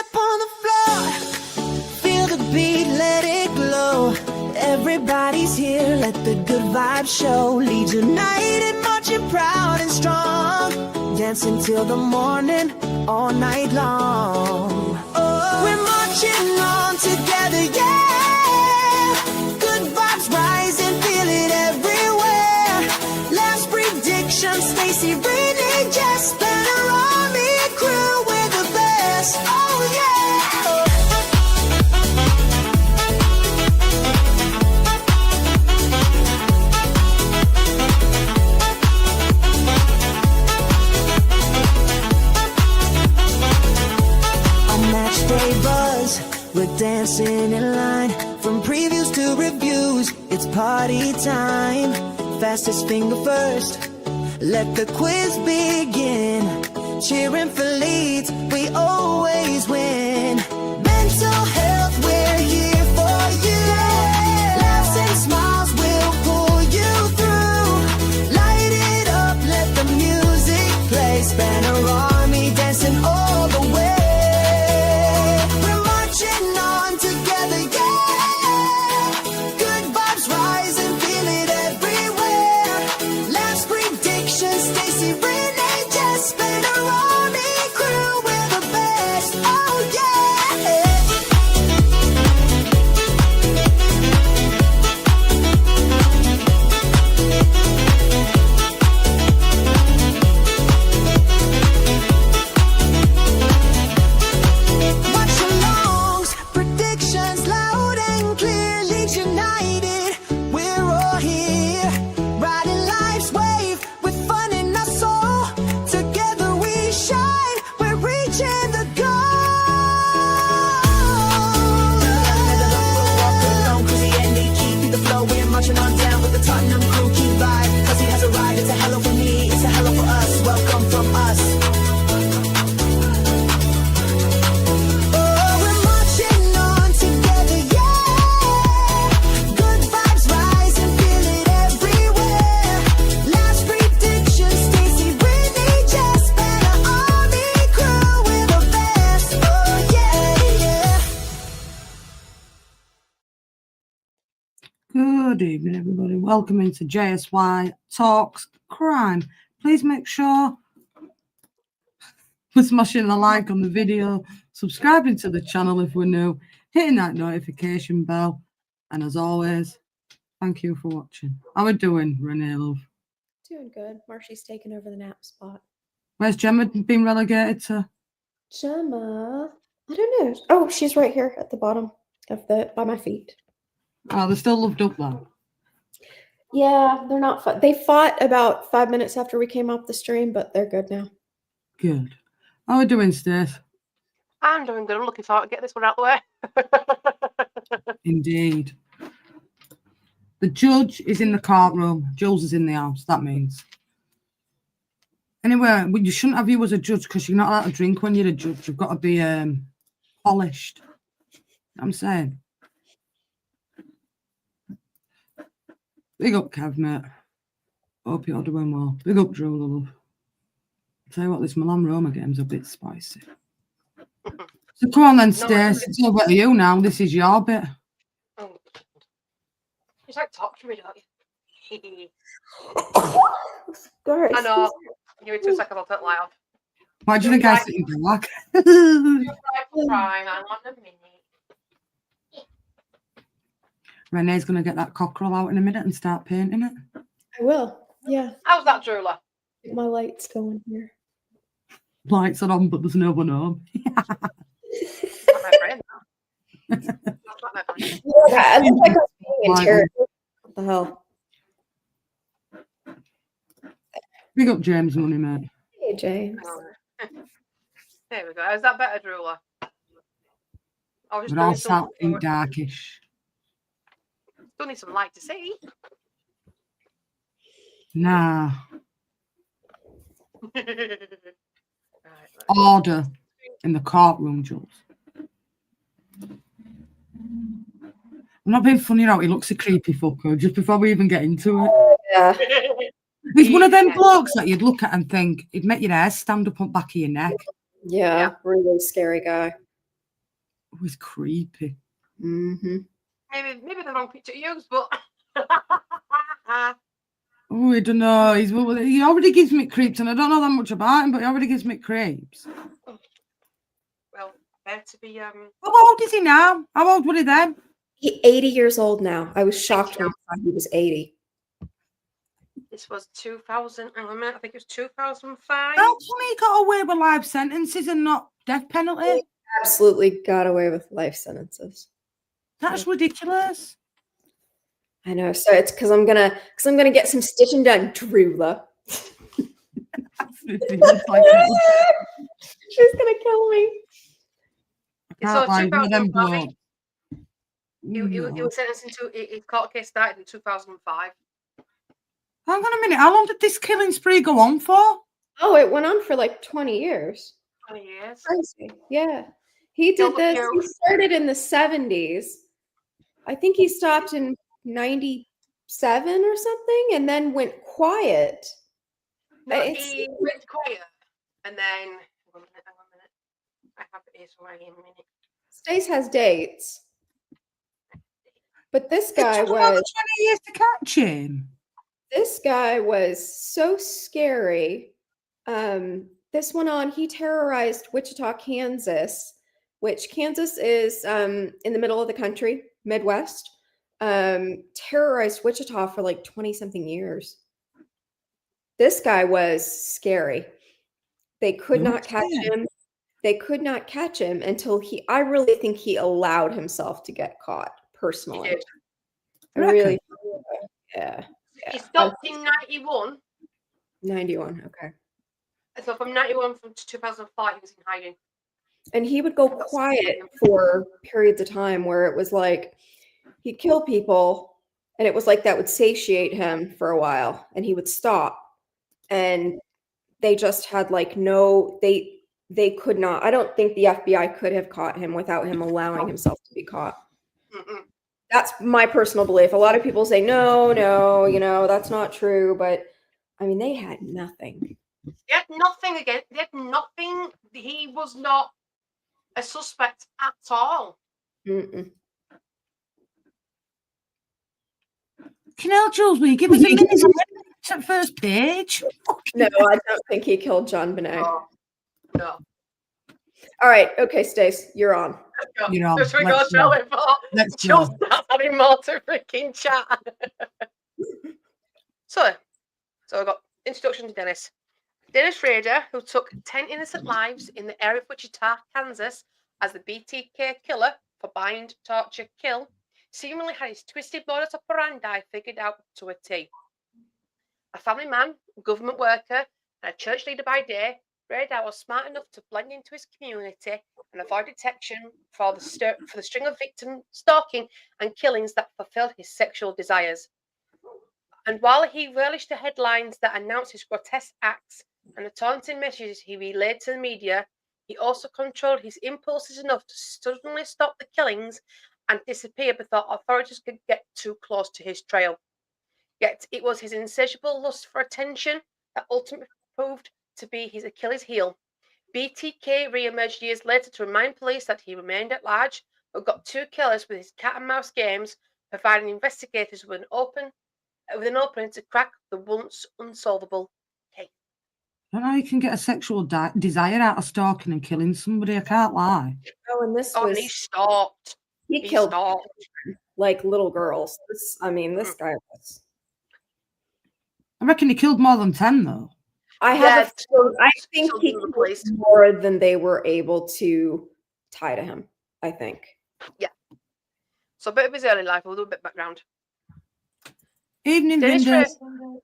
step on the floor. Feel the beat, let it glow. Everybody's here, let the good vibes show. Lead united, marching proud and strong. Dancing till the morning, all night long. Oh, we're marching on together, yeah. Good vibes rising, feel it everywhere. Last prediction, STACEY, really just better army crew. We're the best, oh yeah. Day buzz, we're dancing in line. From previews to reviews, it's party time. Fastest finger first, let the quiz begin. Cheering for leads, we always win. Mental health, we're here for you. Laughs and smiles will pull you through. Light it up, let the music play. Spanner Army dancing all the way. Good evening, everybody. Welcome into JSY Talks Crime. Please make sure we're smashing the like on the video, subscribing to the channel if we're new, hitting that notification bell, and as always, thank you for watching. How are we doing, Renee, love? Doing good. Marshy's taking over the nap spot. Where's Gemma been relegated to? Gemma? I don't know. Oh, she's right here at the bottom of by my feet. Oh, they're still loved up there. Yeah, they're not. They fought about 5 minutes after we came off the stream, but they're good now. Good. How are we doing, Stace? I'm doing good. I'm looking forward to get this one out of the way. Indeed. The judge is in the courtroom. Jules is in the house. That means. Anyway, you shouldn't have you as a judge because you're not allowed to drink when you're a judge. You've got to be polished. You know what I'm saying. Big up, Kev, mate. Hope you're doing well. Big up, Drew, love. I'll tell you what, this Milan Roma game's a bit spicy. So come on then, Stace. It's over to you now. This is your bit. Oh. It's like talk to me, don't you? I know. Give me 2 seconds, I'll take the light off. Why do you think I sit in black? Crying, I want a minute. Renee's going to get that cockerel out in a minute and start painting it. I will, yeah. How's that, Drula? My light's going here. Lights are on, but there's no one home. That's my friend now. That's not my friend. Yeah, I look like I was being interrogated. What the hell? Big up James Money, mate. Hey, James. There we go. Is that better, Drula? We're all sat in darkish. Still need some light to see. Nah. Right. Order in the courtroom, Jules. I'm not being funny now. He looks a creepy fucker just before we even get into it. Yeah. He's one of them blokes that you'd look at and think he'd make your hair stand up on the back of your neck. Yeah, really scary guy. Oh, he's creepy. Mm-hmm. Maybe the wrong picture to use, but Oh, I don't know. He already gives me creeps, and I don't know that much about him, but he already gives me creeps. well, better be Well, how old is he now? How old were he then? He's 80 years old now. I was shocked when I thought he was 80. This was 2000. Hang on a minute, I think it was 2005. How come he got away with life sentences and not death penalty? Absolutely got away with life sentences. That's ridiculous. I know. So it's because I'm gonna get some stitching done, Drula. Like She's gonna kill me. So one of them 2005. blokes. He was sentenced into his court case started in 2005. Hang on a minute. How long did this killing spree go on for? Oh, it went on for like 20 years. 20 years. Crazy. Yeah. He did this. He started in the 70s. I think he stopped in 97 or something and then went quiet. No, he went quiet and then hang on a minute. I have it here somewhere in a minute. Stace has dates. But this It guy took another was 20 years to catch him. this guy was so scary. This went on, he terrorized Wichita, Kansas, which Kansas is in the middle of the country, Midwest. Terrorized Wichita for like 20-something years. This guy was scary. They could not catch him. They could not catch him until I really think he allowed himself to get caught personally. He did. I really, yeah. He stopped in 91. 91, okay. So from 91 to 2005, he was in hiding. And he would go quiet for periods of time where it was like he'd kill people and it was like that would satiate him for a while and he would stop. And they just had like they could not. I don't think the FBI could have caught him without him allowing himself to be caught. Mm-mm. That's my personal belief. A lot of people say, no, that's not true. But I mean, they had nothing. They had nothing again. They had nothing. He was not a suspect at all. Mm-mm. Canal Jules, will you give us a minute to first page? No, I don't think he killed John Bonet. No. All right. Okay, Stace, you're on. You're on. Let's go. Let's Just go. having more to freaking chat. So I got introduction to Dennis. Dennis Rader, who took 10 innocent lives in the area of Wichita, Kansas, as the BTK killer for bind, torture, kill, seemingly had his twisted modus operandi figured out to a T. A family man, government worker, and a church leader by day, Rader was smart enough to blend into his community and avoid detection for the string of victim stalking and killings that fulfilled his sexual desires. And while he relished the headlines that announced his grotesque acts and the taunting messages he relayed to the media, he also controlled his impulses enough to suddenly stop the killings and disappear before authorities could get too close to his trail. Yet it was his insatiable lust for attention that ultimately proved to be his Achilles heel. BTK re-emerged years later to remind police that he remained at large, but got too careless with his cat and mouse games, providing investigators with an opening to crack the once unsolvable case. I don't know you can get a sexual desire out of stalking and killing somebody. I can't lie. Oh, and this and was he stalked. he killed like little girls. This guy was. I reckon he killed more than 10, though. I think he killed more than they were able to tie to him. I think. Yeah. So a bit of his early life. We'll do a bit of background. Evening, Vinders.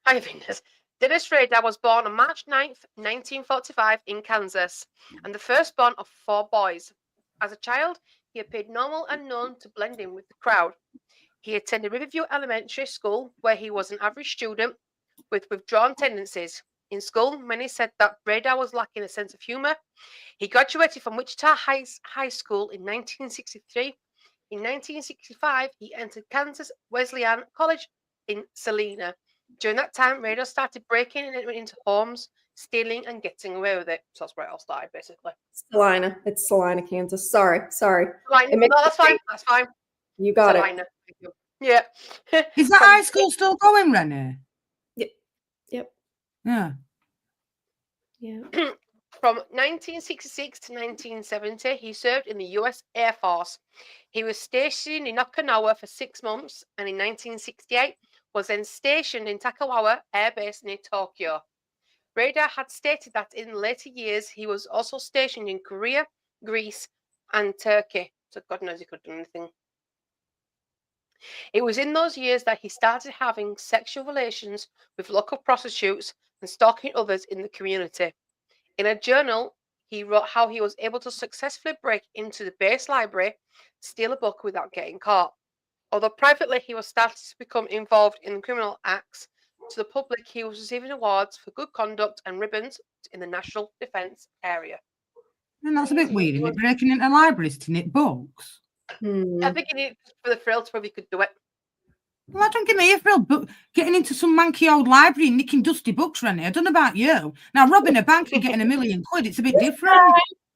Hi, Vinders. Dennis Rader was born on March 9th, 1945 in Kansas, and the firstborn of 4 boys. As a child, he appeared normal and known to blend in with the crowd. He attended Riverview Elementary School, where he was an average student with withdrawn tendencies. In school, many said that Rader was lacking a sense of humor. He graduated from Wichita High School in 1963. In 1965, he entered Kansas Wesleyan College in Salina. During that time, Rader started breaking and entering into homes, stealing and getting away with it. So that's where it all started, basically. Salina. It's Salina, Kansas. Sorry. Salina. It makes No, that's fine. sense. That's fine. You got Salina. Thank you. Yeah. Is that high school still going, Renee? Yep. Yeah. Yeah. From 1966 to 1970, he served in the U.S. Air Force. He was stationed in Okinawa for 6 months, and in 1968 was then stationed in Takawa Air Base near Tokyo. Rader had stated that in later years he was also stationed in Korea, Greece, and Turkey. So God knows he could do anything. It was in those years that he started having sexual relations with local prostitutes and stalking others in the community. In a journal, he wrote how he was able to successfully break into the base library, steal a book without getting caught. Although privately he was starting to become involved in criminal acts, to the public he was receiving awards for good conduct and ribbons in the national defence area. And that's a bit weird, isn't it? Breaking into libraries to knit books. I think he needed for the thrill to prove he could do it. Well, that don't give me a thrill, but getting into some manky old library and nicking dusty books, Rennie. I don't know about you. Now, robbing a bank and getting £1 million, it's a bit different.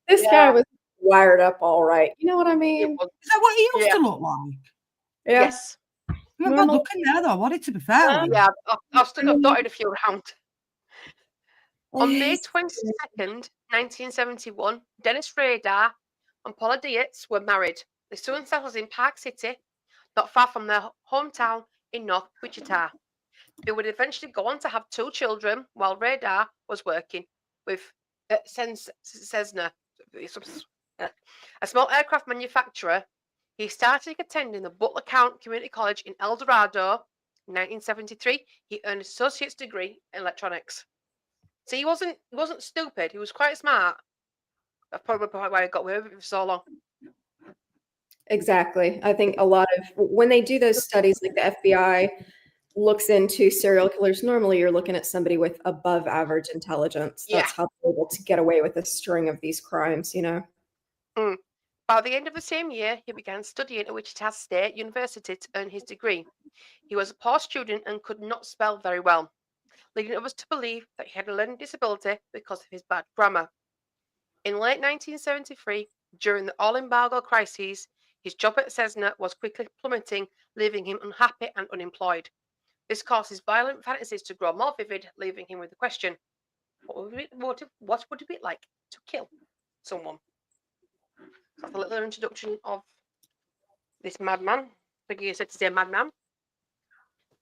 This guy was wired up all right. You know what I mean? Is that what he used to look like? Yeah. Yes. Oh my God, looking there, though. What it to be fair? Yeah, I've dotted a few around. On May 22nd, 1971, Dennis Rader and Paula Dietz were married. They soon settled in Park City, not far from their hometown in North Wichita. They would eventually go on to have 2 children while Rader was working with Cessna, a small aircraft manufacturer. He started attending the Butler County Community College in El Dorado. In 1973, he earned an associate's degree in electronics. So he wasn't stupid. He was quite smart. That's probably why he got away with it for so long. Exactly. I think a lot of when they do those studies, like the FBI looks into serial killers, normally you're looking at somebody with above average intelligence. That's how they're able to get away with a string of these crimes, you know? By the end of the same year, he began studying at Wichita State University to earn his degree. He was a poor student and could not spell very well, leading others to believe that he had a learning disability because of his bad grammar. In late 1973, during the oil embargo crises, his job at Cessna was quickly plummeting, leaving him unhappy and unemployed. This caused his violent fantasies to grow more vivid, leaving him with the question, what would it be like to kill someone? So that's a little introduction of this madman. I think you said to say madman.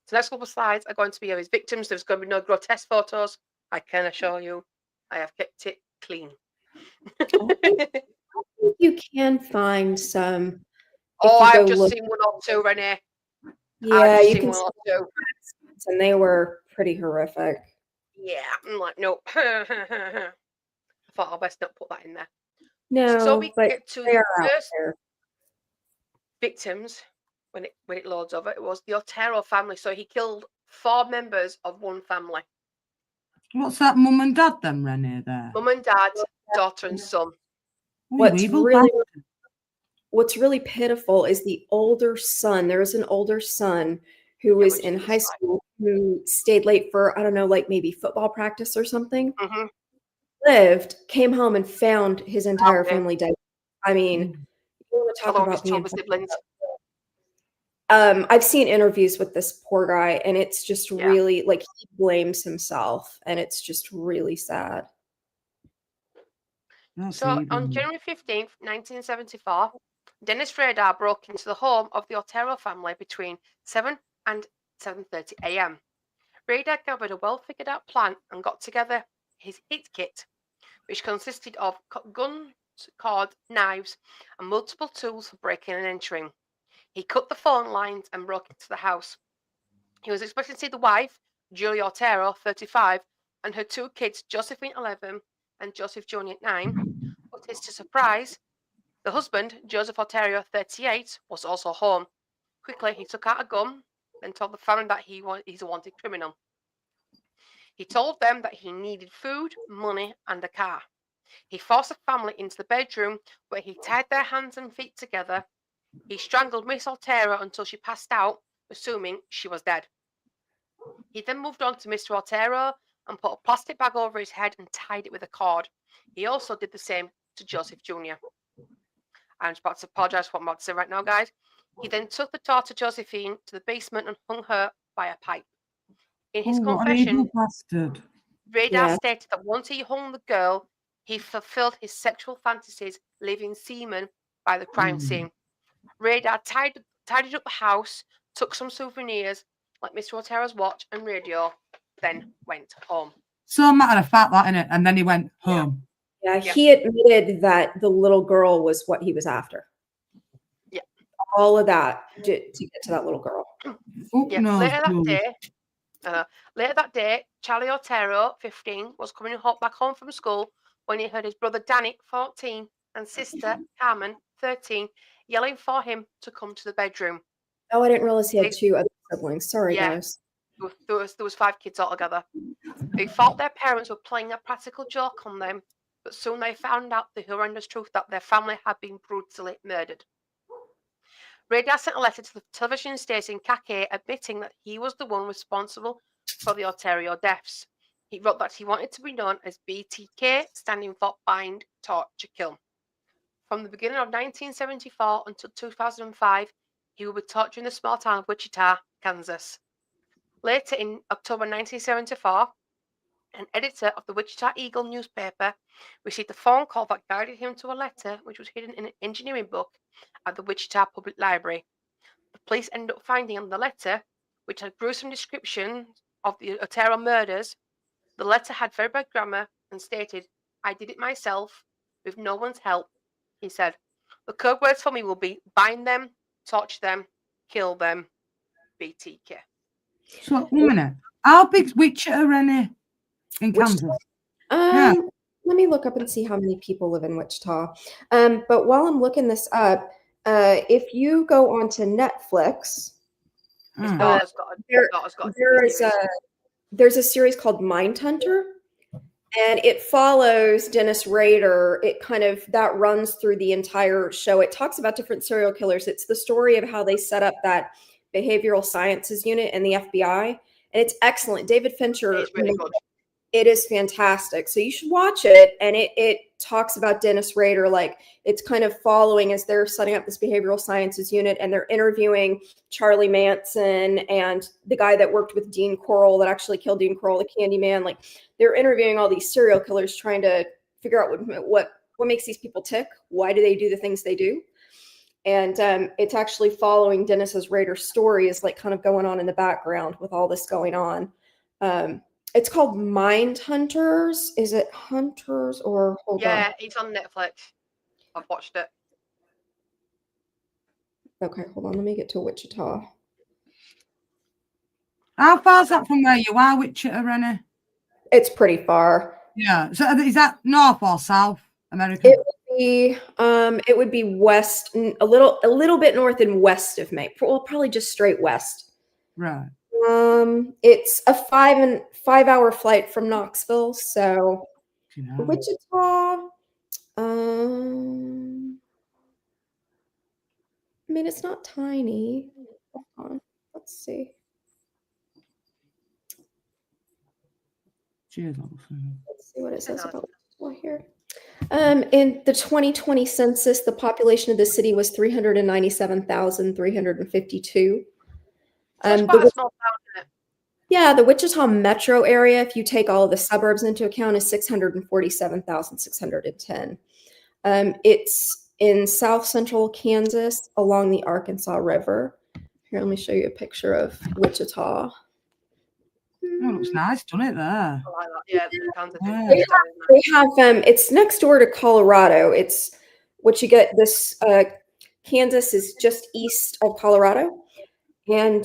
So the next couple of slides are going to be of his victims. There's going to be no grotesque photos. I can assure you, I have kept it clean. You can find some. I've just seen 1 or 2, Renee. Yeah, you can 1 or 2. And they were pretty horrific. Yeah, I'm like, nope. I thought I'd best not put that in there. No, so we but get to they the are out first there. victims when it loads over. It was the Otero family. So he killed 4 members of one family. What's that, mum and dad then, Renee, there? Mum and dad, daughter and son. What's really pitiful is the older son. There was an older son who was in high school who stayed late for, I don't know, like maybe football practice or something. Lived, came home and found his entire family dead. I mean, you want to talk about being siblings. I've seen interviews with this poor guy, and it's just really like he blames himself, and it's just really sad. So on January 15th, 1974, Dennis Rader broke into the home of the Otero family between 7 and 7:30 a.m. Rader gathered a well-figured out plan and got together his hit kit, which consisted of guns, cord, knives, and multiple tools for breaking and entering. He cut the phone lines and broke into the house. He was expecting to see the wife, Julie Otero, 35, and her 2 kids, Josephine, 11, and Joseph Jr., 9. But to his surprise, the husband, Joseph Otero, 38, was also home. Quickly, he took out a gun and told the family that he's a wanted criminal. He told them that he needed food, money, and a car. He forced the family into the bedroom where he tied their hands and feet together. He strangled Miss Otero until she passed out, assuming she was dead. He then moved on to Mr. Otero and put a plastic bag over his head and tied it with a cord. He also did the same to Joseph Jr. I'm about to apologise for what I'm about to say right now, guys. He then took the daughter Josephine to the basement and hung her by a pipe. In his What an evil confession, bastard. Rader Yeah. stated that once he hung the girl, he fulfilled his sexual fantasies, leaving semen by the crime scene. Rader tidied up the house, took some souvenirs like Mr. Otero's watch and radio, then went home. So matter of fact, that innit? And then he went home. Yeah, Yeah. he admitted that the little girl was what he was after. Yeah. All of that to get to that little girl. Oh, Yeah. no. Later that day, Charlie Otero, 15, was coming back home from school when he heard his brother Danny, 14, and sister Carmen, 13, yelling for him to come to the bedroom. Oh, I didn't realize he had 2 other siblings. Sorry, Yeah. guys. There was 5 kids altogether. They thought their parents were playing a practical joke on them, but soon they found out the horrendous truth that their family had been brutally murdered. Rader sent a letter to the television station Kake admitting that he was the one responsible for the Otero deaths. He wrote that he wanted to be known as BTK, standing for Bind, Torture, Kill. From the beginning of 1974 until 2005, he would be tortured in the small town of Wichita, Kansas. Later in October 1974, an editor of the Wichita Eagle newspaper received a phone call that guided him to a letter which was hidden in an engineering book at the Wichita Public Library. The police ended up finding on the letter, which had gruesome descriptions of the Otero murders. The letter had very bad grammar and stated, "I did it myself, with no one's help," he said. "The code words for me will be bind them, torture them, kill them, BTK." So, 1 minute. How big's Wichita, Rennie? In Kansas? Yeah. Let me look up and see how many people live in Wichita. But while I'm looking this up, if you go onto Netflix, His Mm. daughter's got a series. there's a series called Mindhunter, and it follows Dennis Rader. It kind of that runs through the entire show. It talks about different serial killers. It's the story of how they set up that behavioral sciences unit in the FBI, and it's excellent. David Fincher. It's really good. It is fantastic. So you should watch it. And it talks about Dennis Rader. Like it's kind of following as they're setting up this behavioral sciences unit, and they're interviewing Charlie Manson and the guy that worked with Dean Corll that actually killed Dean Corll, the Candyman. Like they're interviewing all these serial killers, trying to figure out what makes these people tick. Why do they do the things they do? And it's actually following Dennis Rader's story is like kind of going on in the background with all this going on. It's called Mindhunters. Is it Hunters or hold on? Yeah, it's on Netflix. I've watched it. Okay, hold on. Let me get to Wichita. How far's that from where you are, Wichita, Rennie? It's pretty far. Yeah. So is that North or South America? It would be west, a little bit north and west of me. Well, probably just straight west. Right. It's a 5-hour flight from Knoxville. So Wichita, I mean, it's not tiny. Hold on. Let's see. Cheers. Let's see what it says about Wichita here. In the 2020 census, the population of the city was 397,352. It's quite a small town, isn't it? Yeah, the Wichita metro area, if you take all of the suburbs into account, is 647,610. It's in south central Kansas along the Arkansas River. Here, let me show you a picture of Wichita. Oh, it looks nice, doesn't it, there? I like that. Yeah, Kansas. Yeah. They have it's next door to Colorado. It's what you get this Kansas is just east of Colorado. And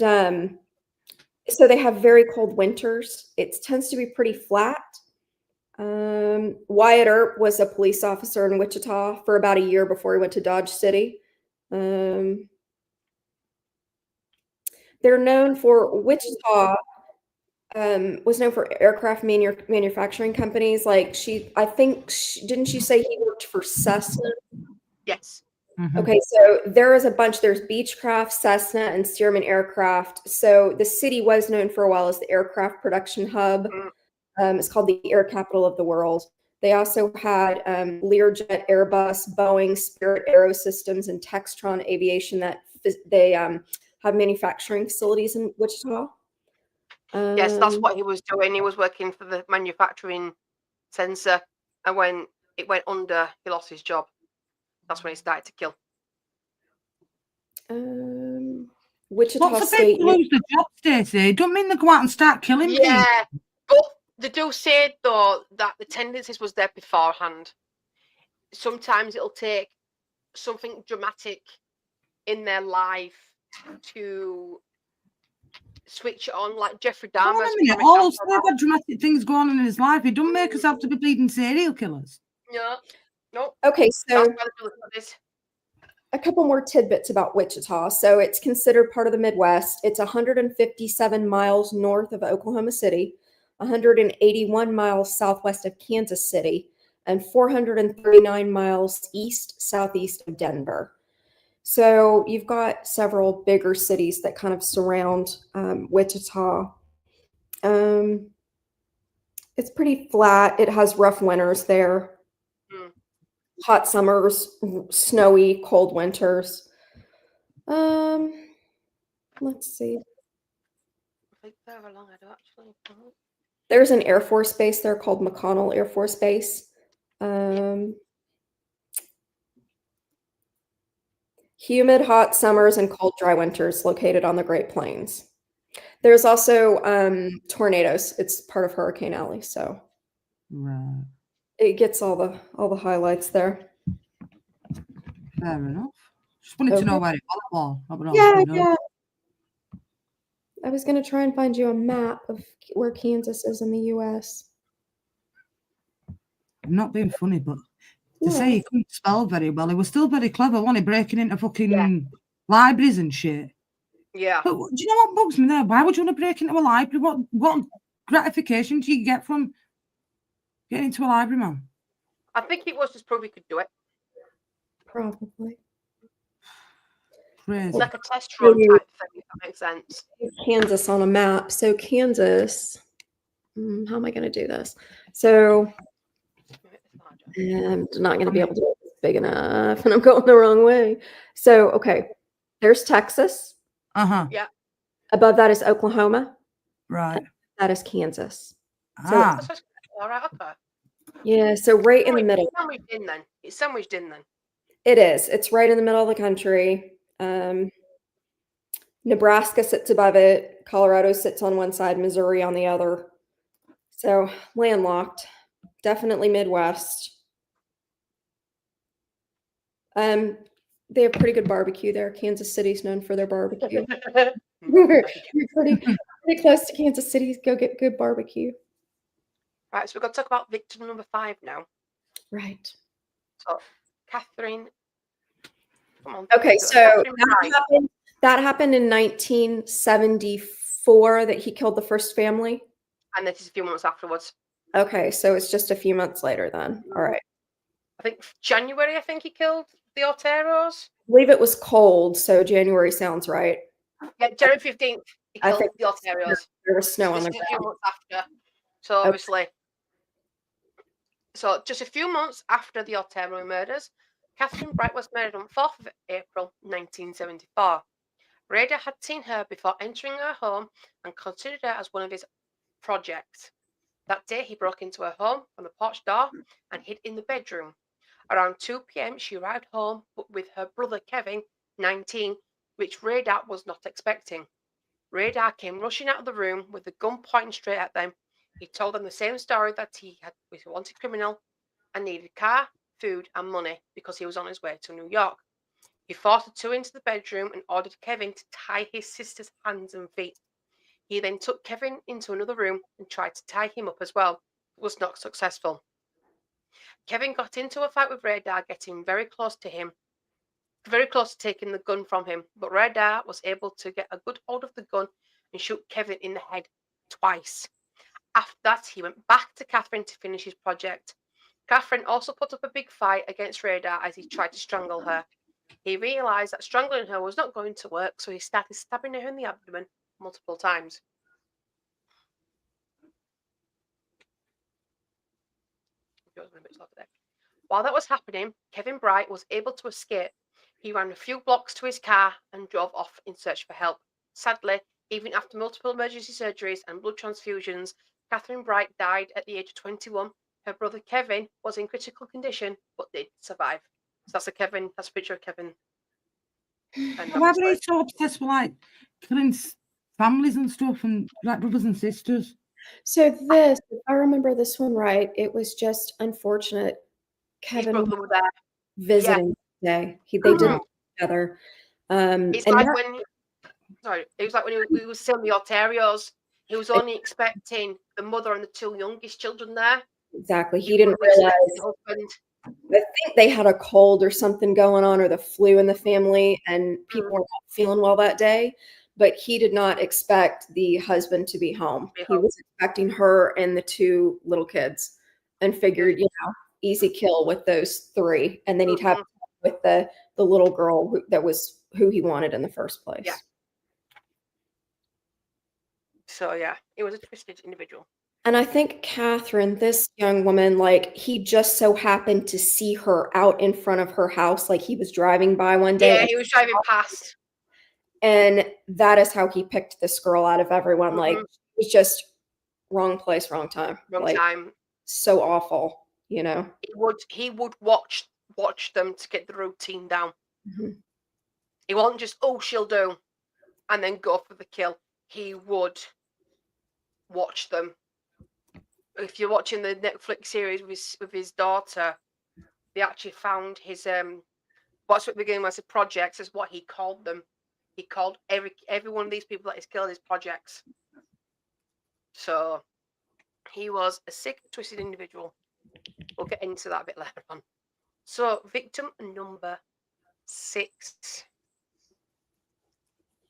so they have very cold winters. It tends to be pretty flat. Wyatt Earp was a police officer in Wichita for about a year before he went to Dodge City. They're known for Wichita. Was known for aircraft manufacturing companies. Like didn't she say he worked for Cessna? Yes. Mm-hmm. Okay, so there is a bunch. There's Beechcraft, Cessna, and Stearman Aircraft. So the city was known for a while as the aircraft production hub. It's called the air capital of the world. They also had Learjet, Airbus, Boeing, Spirit Aerosystems, and Textron Aviation that they have manufacturing facilities in Wichita. Yes, that's what he was doing. He was working for the manufacturing sensor, and when it went under, he lost his job. That's when he started to kill. Wichita Lots of State. people lose their job, Stacey. Don't mean they go out and start killing people. Yeah, but they do say, though, that the tendencies was there beforehand. Sometimes it'll take something dramatic in their life to switch it on, like Jeffrey Hold Dahmer. on a minute. All those dramatic things going on in his life. It don't make us have to be bleeding serial killers. No. Okay, so That's why they do this. a couple more tidbits about Wichita. So it's considered part of the Midwest. It's 157 miles north of Oklahoma City, 181 miles southwest of Kansas City, and 439 miles southeast of Denver. So you've got several bigger cities that kind of surround Wichita. It's pretty flat. It has rough winters there. Hot summers, snowy, cold winters. Let's see. There's an Air Force base there called McConnell Air Force Base. Humid, hot summers and cold, dry winters located on the Great Plains. There's also tornadoes. It's part of Hurricane Alley, so Right. it gets all the highlights there. Fair enough. Just wanted to know where it was. Yeah. I was going to try and find you a map of where Kansas is in the U.S. I'm not being funny, but to say he couldn't spell very well, he was still very clever, wasn't he? Breaking into fucking libraries and shit. Yeah. But do you know what bugs me there? Why would you want to break into a library? What gratification do you get from getting into a library, man? I think it was just prove he could do it. Probably. Crazy. It's like a test run type thing, if that makes sense. Kansas on a map. So Kansas, how am I going to do this? So I'm not going to be able to do it big enough, and I'm going the wrong way. So, okay, there's Texas. Yeah. Above that is Oklahoma. Right. That is Kansas. All right, okay. Yeah, so right in the middle. It's sandwiched in then. It is. It's right in the middle of the country. Nebraska sits above it. Colorado sits on one side, Missouri on the other. So landlocked. Definitely Midwest. They have pretty good barbecue there. Kansas City's known for their barbecue. You're pretty close to Kansas City. Go get good barbecue. Right, so we've got to talk about victim number 5 now. Right. So, Catherine. Come on. Okay, so that happened in 1974 that he killed the first family. And this is a few months afterwards. Okay, so it's just a few months later then. All right. I think January, he killed the Oteros. I believe it was cold, so January sounds right. Yeah, January 15th, he killed the Oteros. There was snow on the ground. A few months after. So obviously, so just a few months after the Otero murders, Catherine Bright was murdered on 4th of April 1974. Rader had seen her before entering her home and considered her as one of his projects. That day, he broke into her home from the porch door and hid in the bedroom. Around 2 p.m., she arrived home with her brother Kevin, 19, which Rader was not expecting. Rader came rushing out of the room with the gun pointing straight at them. He told them the same story that he was a wanted criminal and needed car, food, and money because he was on his way to New York. He forced the two into the bedroom and ordered Kevin to tie his sister's hands and feet. He then took Kevin into another room and tried to tie him up as well, but was not successful. Kevin got into a fight with Rader, getting very close to taking the gun from him, but Rader was able to get a good hold of the gun and shoot Kevin in the head twice. After that, he went back to Catherine to finish his project. Catherine also put up a big fight against Rader as he tried to strangle her. He realised that strangling her was not going to work, so he started stabbing her in the abdomen multiple times. While that was happening, Kevin Bright was able to escape. He ran a few blocks to his car and drove off in search for help. Sadly, even after multiple emergency surgeries and blood transfusions, Catherine Bright died at the age of 21. Her brother Kevin was in critical condition but did survive. So that's a picture of Kevin. And Why were they so obsessed with like killing families and stuff and like brothers and sisters? So this, if I remember this one right, it was just unfortunate. Kevin His brother was there. visiting today. They did it together. It's and like that- when it was like when he was selling the Ontario's. He was only expecting the mother and the two youngest children there. exactly. He didn't realize. I think they had a cold or something going on, or the flu in the family, and people were not feeling well that day. But he did not expect the husband to be home. He was expecting her and the two little kids, and figured, easy kill with those three, and then he'd have with the little girl that was who he wanted in the first place. Yeah. So yeah, it was a twisted individual. And I think Catherine, this young woman, like he just so happened to see her out in front of her house, like he was driving by one day. Yeah, he was driving past. And that is how he picked this girl out of everyone. Like it was just wrong place, wrong time. Wrong time. So awful, He would watch them to get the routine down. He wasn't just, she'll do, and then go for the kill. He would watch them. If you're watching the Netflix series with his daughter, they actually found his what's at the beginning was projects, is what he called them. He called every one of these people that he's killed his projects. So he was a sick, twisted individual. We'll get into that a bit later on. So victim number 6.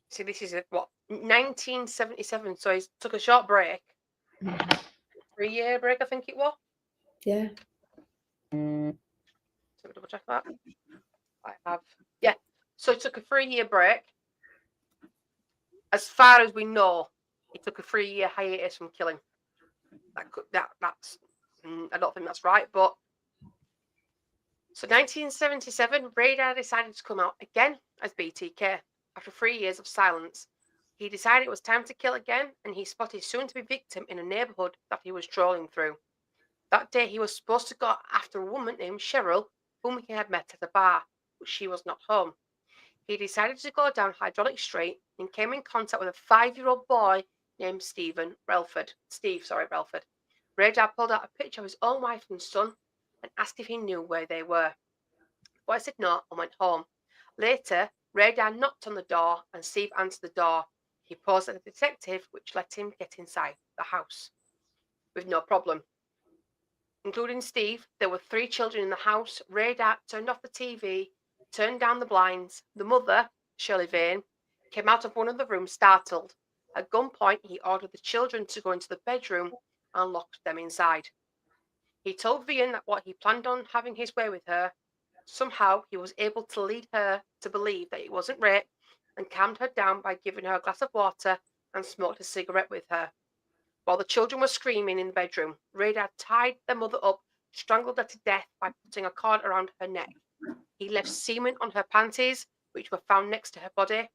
So this is 1977. So he took a short break. 3-year break, I think it was. Yeah. So we double check that. I have. Yeah. So he took a 3-year break. As far as we know, he took a 3-year hiatus from killing. That's I don't think that's right, but so 1977, Rader decided to come out again as BTK after 3 years of silence. He decided it was time to kill again, and he spotted soon-to-be victim in a neighborhood that he was strolling through. That day, he was supposed to go after a woman named Cheryl, whom he had met at a bar, but she was not home. He decided to go down Hydraulic Street and came in contact with a 5-year-old boy named Steve Relford. Rader pulled out a picture of his own wife and son and asked if he knew where they were. The boy said no and went home. Later, Rader knocked on the door and Steve answered the door. He posed as a detective, which let him get inside the house with no problem. Including Steve, there were 3 children in the house. Rader turned off the TV, turned down the blinds. The mother, Shirley Vane, came out of one of the rooms startled. At gunpoint, he ordered the children to go into the bedroom and locked them inside. He told Vian that what he planned on having his way with her. Somehow, he was able to lead her to believe that it wasn't rape and calmed her down by giving her a glass of water and smoked a cigarette with her. While the children were screaming in the bedroom, Rader tied their mother up, strangled her to death by putting a cord around her neck. He left semen on her panties, which were found next to her body.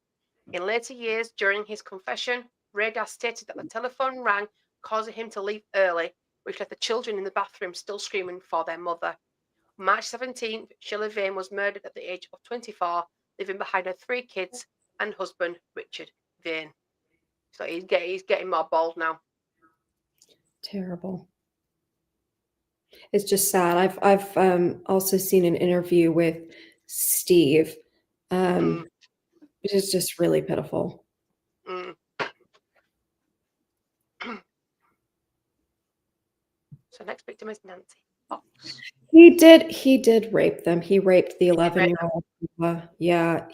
In later years, during his confession, Rader stated that the telephone rang, causing him to leave early, which left the children in the bathroom still screaming for their mother. On March 17th, Shirley Vane was murdered at the age of 24, leaving behind her 3 kids and husband, Richard Vane. So he's getting more bold now. Terrible. It's just sad. I've also seen an interview with Steve, which is just really pitiful. So next victim is Nancy Fox. He did rape them. He raped the 11-year-old. Yeah,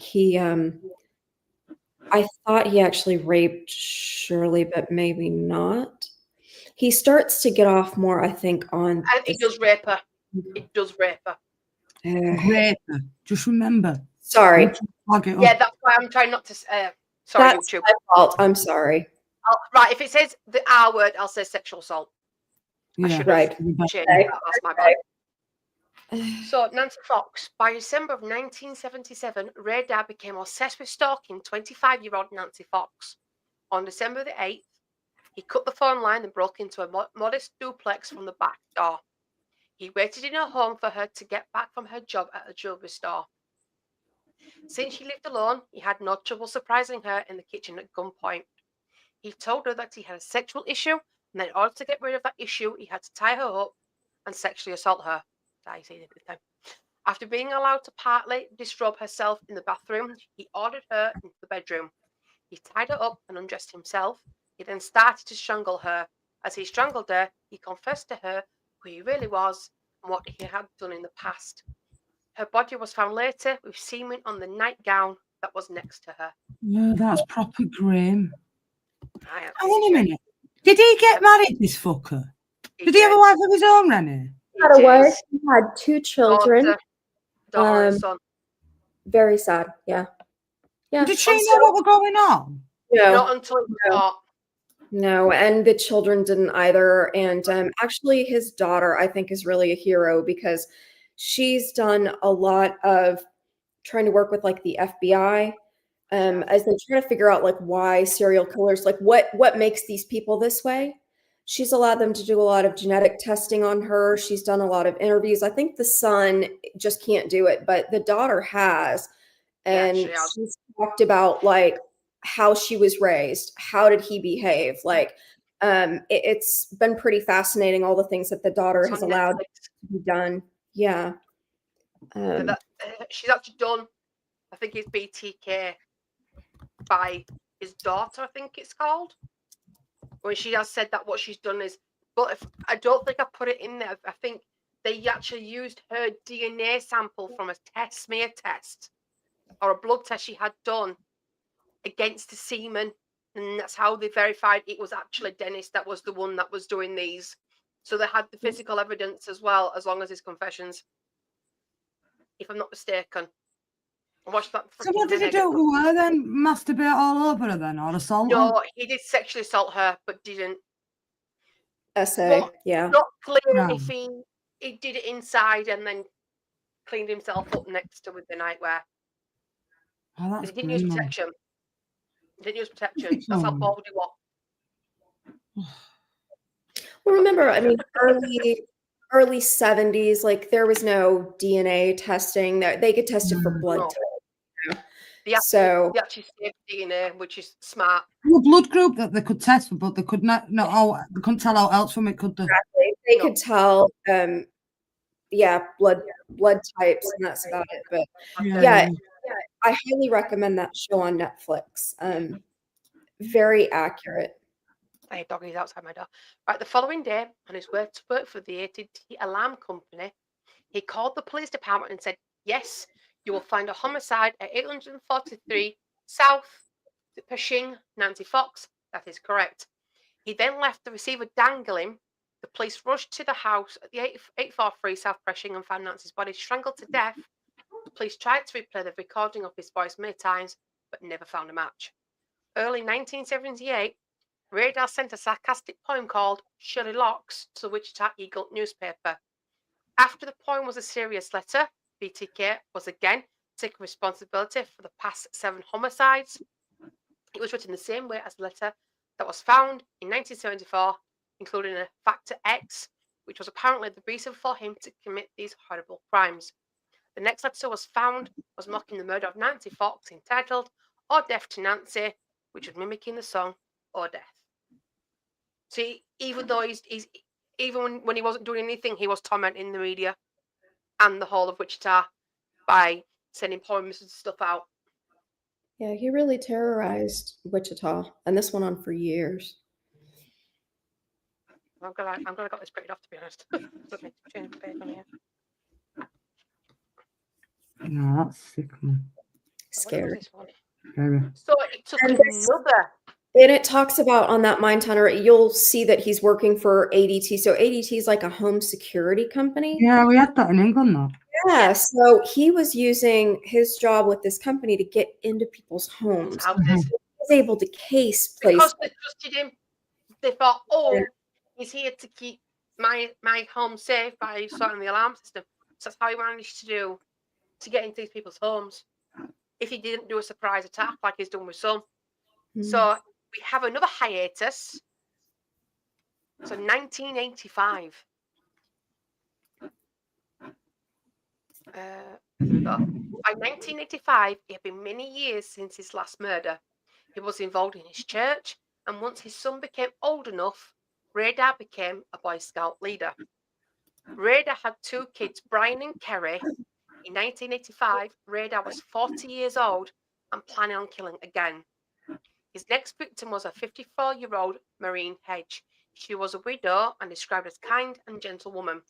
I thought he actually raped Shirley, but maybe not. He starts to get off more, I think, on. He does rape her. It does rape her. Raper. Just remember. Sorry. Yeah, that's why I'm trying not to. Sorry, That's YouTube. my fault. I'm sorry. Right, if it says the R word, I'll say sexual assault. Yeah. Right. That's my bad. Okay. So, Nancy Fox, by December of 1977, Rader became obsessed with stalking 25-year-old Nancy Fox. On December the 8th, he cut the phone line and broke into a modest duplex from the back door. He waited in her home for her to get back from her job at a jewelry store. Since she lived alone, he had no trouble surprising her in the kitchen at gunpoint. He told her that he had a sexual issue, and that in order to get rid of that issue, he had to tie her up and sexually assault her. After being allowed to partly disrobe herself in the bathroom, he ordered her into the bedroom. He tied her up and undressed himself. He then started to strangle her. As he strangled her, he confessed to her who he really was and what he had done in the past. Her body was found later with semen on the nightgown that was next to her. No, that's proper grim. I have Hang on a to check. minute. Did he get married, this fucker? Did he have a wife of his own, Rennie? He had a He wife. did. He had 2 children. Daughter and son. Very sad. Yeah. Yeah. Did she know what was going on? No. Not until it was caught. No, and the children didn't either. And actually, his daughter, I think, is really a hero because she's done a lot of trying to work with like the FBI as they try to figure out like why serial killers, like what makes these people this way. She's allowed them to do a lot of genetic testing on her. She's done a lot of interviews. I think the son just can't do it, but the daughter has. And she's talked about like how she was raised, how did he behave, like it's been pretty fascinating, all the things that the daughter has allowed to be done. Yeah. She's actually done, I think it's BTK by his daughter, I think it's called, when she has said that what she's done is, but if I don't think I put it in there, I think they actually used her DNA sample from a smear test or a blood test she had done against the semen, and that's how they verified it was actually Dennis that was the one that was doing these. So they had the physical evidence as well, as long as his confessions, if I'm not mistaken. I watched that. So what did he do to her then? Masturbate all over her then, or assault her? No, he did sexually assault her, but didn't. Essay, yeah. Not clear No. if he did it inside and then cleaned himself up next to with the nightwear. Oh, that's He didn't use grim, man. protection. He didn't use protection. That's how bold he was. Well, remember, I mean, early 70s, like there was no DNA testing. They could test it for blood No. type. They actually saved DNA, which is smart. A blood group that they could test for, but they could not. No, they couldn't tell out else from it, could they? Exactly. They could tell. Blood types, and that's about it. But yeah, I highly recommend that show on Netflix. Very accurate. I had doggies outside my door. Right, the following day, on his way to work for the AT&T alarm company, he called the police department and said, "Yes, you will find a homicide at 843 South Pershing, Nancy Fox. That is correct." He then left the receiver dangling. The police rushed to the house at the 843 South Pershing and found Nancy's body strangled to death. The police tried to replay the recording of his voice many times, but never found a match. Early 1978, Rader sent a sarcastic poem called Shirley Locks to the Wichita Eagle newspaper. After the poem was a serious letter, BTK was again taking responsibility for the past 7 homicides. It was written the same way as the letter that was found in 1974, including a factor X, which was apparently the reason for him to commit these horrible crimes. The next letter was found was mocking the murder of Nancy Fox, entitled "Or Death to Nancy," which was mimicking the song "Or Death." See, even though he's even when he wasn't doing anything, he was tormenting the media and the whole of Wichita by sending poems and stuff out. Yeah, he really terrorized Wichita, and this went on for years. I'm gonna get this printed off, to be honest. Let me change the page on here. No, that's sick, man. Scary. This one? Very. So it took another. And it talks about on that Mindhunter, you'll see that he's working for ADT. So ADT is like a home security company. Yeah, we had that in England, though. Yeah, so he was using his job with this company to get into people's homes. Houses. He was able to case places. Because they trusted him. They thought, oh, he's here to keep my home safe by sorting the alarm system. So that's how he managed to get into these people's homes. If he didn't do a surprise attack like he's done with some. So we have another hiatus. So 1985. Here we go. By 1985, it had been many years since his last murder. He was involved in his church, and once his son became old enough, Rader became a Boy Scout leader. Rader had 2 kids, Brian and Kerry. In 1985, Rader was 40 years old and planning on killing again. His next victim was a 54-year-old Maureen Hedge. She was a widow and described as kind and gentle woman.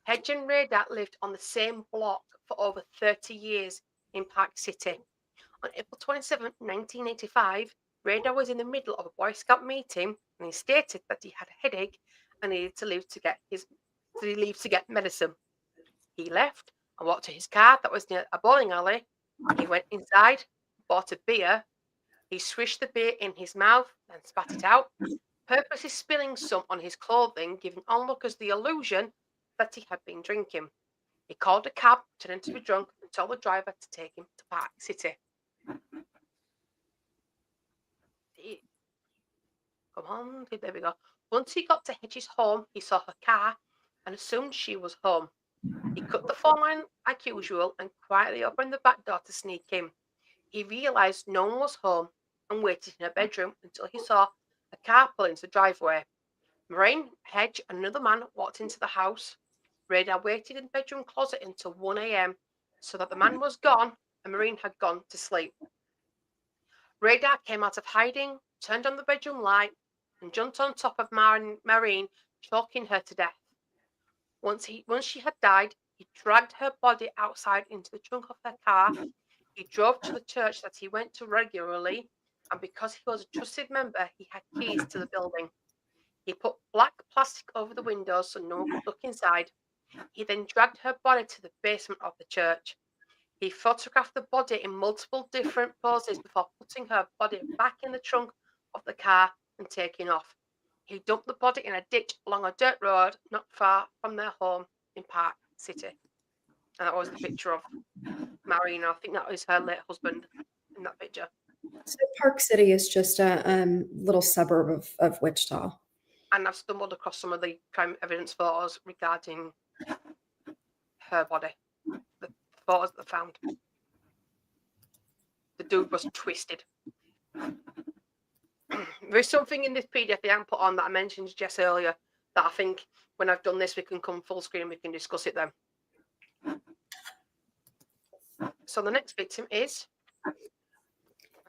Hedge and Rader lived on the same block for over 30 years in Park City. On April 27, 1985, Rader was in the middle of a Boy Scout meeting and he stated that he had a headache and needed to leave to get medicine. He left and walked to his car that was near a bowling alley. He went inside, bought a beer. He swished the beer in his mouth and spat it out, purposely spilling some on his clothing, giving onlookers the illusion that he had been drinking. He called a cab, pretending to be drunk, and told the driver to take him to Park City. Come on, there we go. Once he got to Hedge's home, he saw her car and assumed she was home. He cut the phone line like usual and quietly opened the back door to sneak in. He realised no one was home and waited in her bedroom until he saw a car pull into the driveway. Maureen, Hedge, and another man walked into the house. Rader waited in the bedroom closet until 1 a.m. so that the man was gone and Maureen had gone to sleep. Rader came out of hiding, turned on the bedroom light, and jumped on top of Maureen, choking her to death. Once she had died, he dragged her body outside into the trunk of her car. He drove to the church that he went to regularly, and because he was a trusted member, he had keys to the building. He put black plastic over the windows so no one could look inside. He then dragged her body to the basement of the church. He photographed the body in multiple different poses before putting her body back in the trunk of the car and taking off. He dumped the body in a ditch along a dirt road not far from their home in Park City. And that was the picture of Maureen. I think that was her late husband in that picture. So Park City is just a little suburb of Wichita. And I've stumbled across some of the crime evidence photos regarding her body. The photos that they found. The dude was twisted. There's something in this PDF they haven't put on that I mentioned to Jess earlier that I think when I've done this we can come full screen and we can discuss it then. So the next victim is,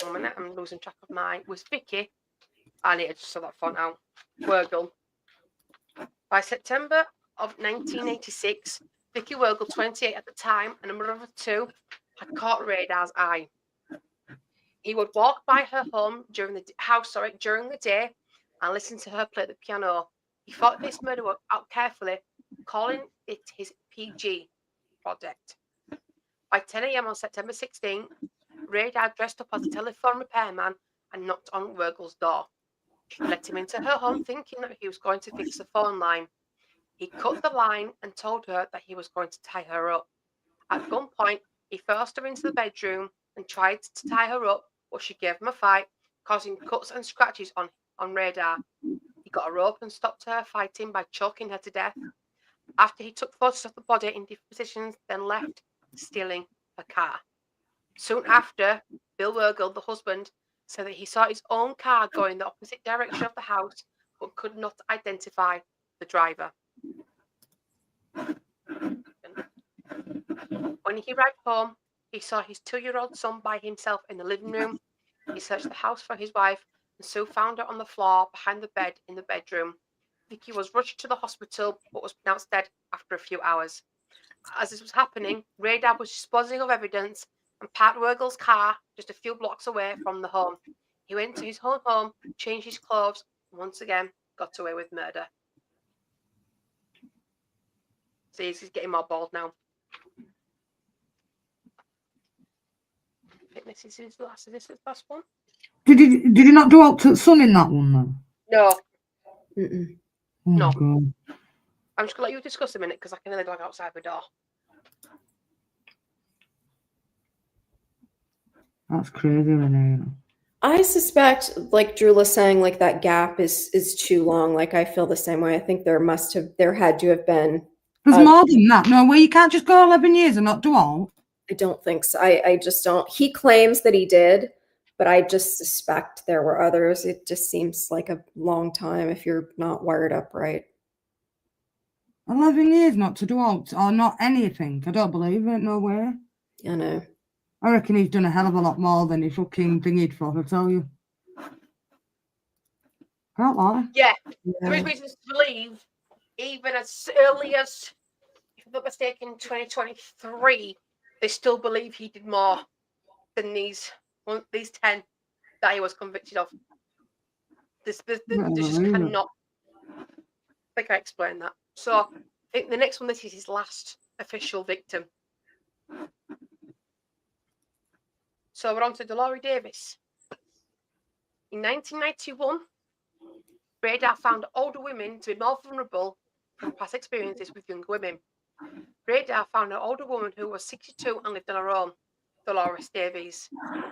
one minute, I'm losing track of mine, was Vicky. I need to just sort that font out. Wergel. By September of 1986, Vicky Wergel, 28 at the time, and a mother of 2, had caught Radar's eye. He would walk by her home during the day and listen to her play the piano. He thought this murder out carefully, calling it his PG project. By 10 a.m. on September 16, Radar dressed up as a telephone repairman and knocked on Wergel's door. She let him into her home thinking that he was going to fix the phone line. He cut the line and told her that he was going to tie her up. At gunpoint, he forced her into the bedroom and tried to tie her up, but she gave him a fight, causing cuts and scratches on Radar. He got a rope and stopped her fighting by choking her to death. After he took photos of the body in different positions, then left, stealing her car. Soon after, Bill Wergel, the husband, said that he saw his own car going the opposite direction of the house, but could not identify the driver. When he arrived home, he saw his 2-year-old son by himself in the living room. He searched the house for his wife and soon found her on the floor behind the bed in the bedroom. Vicky was rushed to the hospital but was pronounced dead after a few hours. As this was happening, Radar was disposing of evidence and parked Wergel's car just a few blocks away from the home. He went to his own home, changed his clothes, and once again got away with murder. See, he's getting more bald now. I think this is his last. Is this his last one? Did he not do Alternate Sun in that one then? No. Mm-mm. Oh, No. God. I'm just gonna let you discuss a minute because I can only dog outside the door. That's crazy, Renee. I suspect, like Drula's saying, like that gap is too long. Like I feel the same way. I think there had to have been. There's more than that. No way, you can't just go 11 years and not do all. I don't think so. I just don't. He claims that he did, but I just suspect there were others. It just seems like a long time if you're not wired up right. 11 years not to do all, or not anything. I don't believe it. No way. I know. I reckon he's done a hell of a lot more than he fucking thingied for, I tell you. Can't lie. Yeah, there is reasons to believe, even as early as, if I'm not mistaken, 2023, they still believe he did more than these 10 that he was convicted of. This just cannot. I think I explained that. So I think the next one, this is his last official victim. So we're on to Dolores Davis. In 1991, Rader found older women to be more vulnerable from past experiences with younger women. Rader found an older woman who was 62 and lived on her own, Dolores Davies.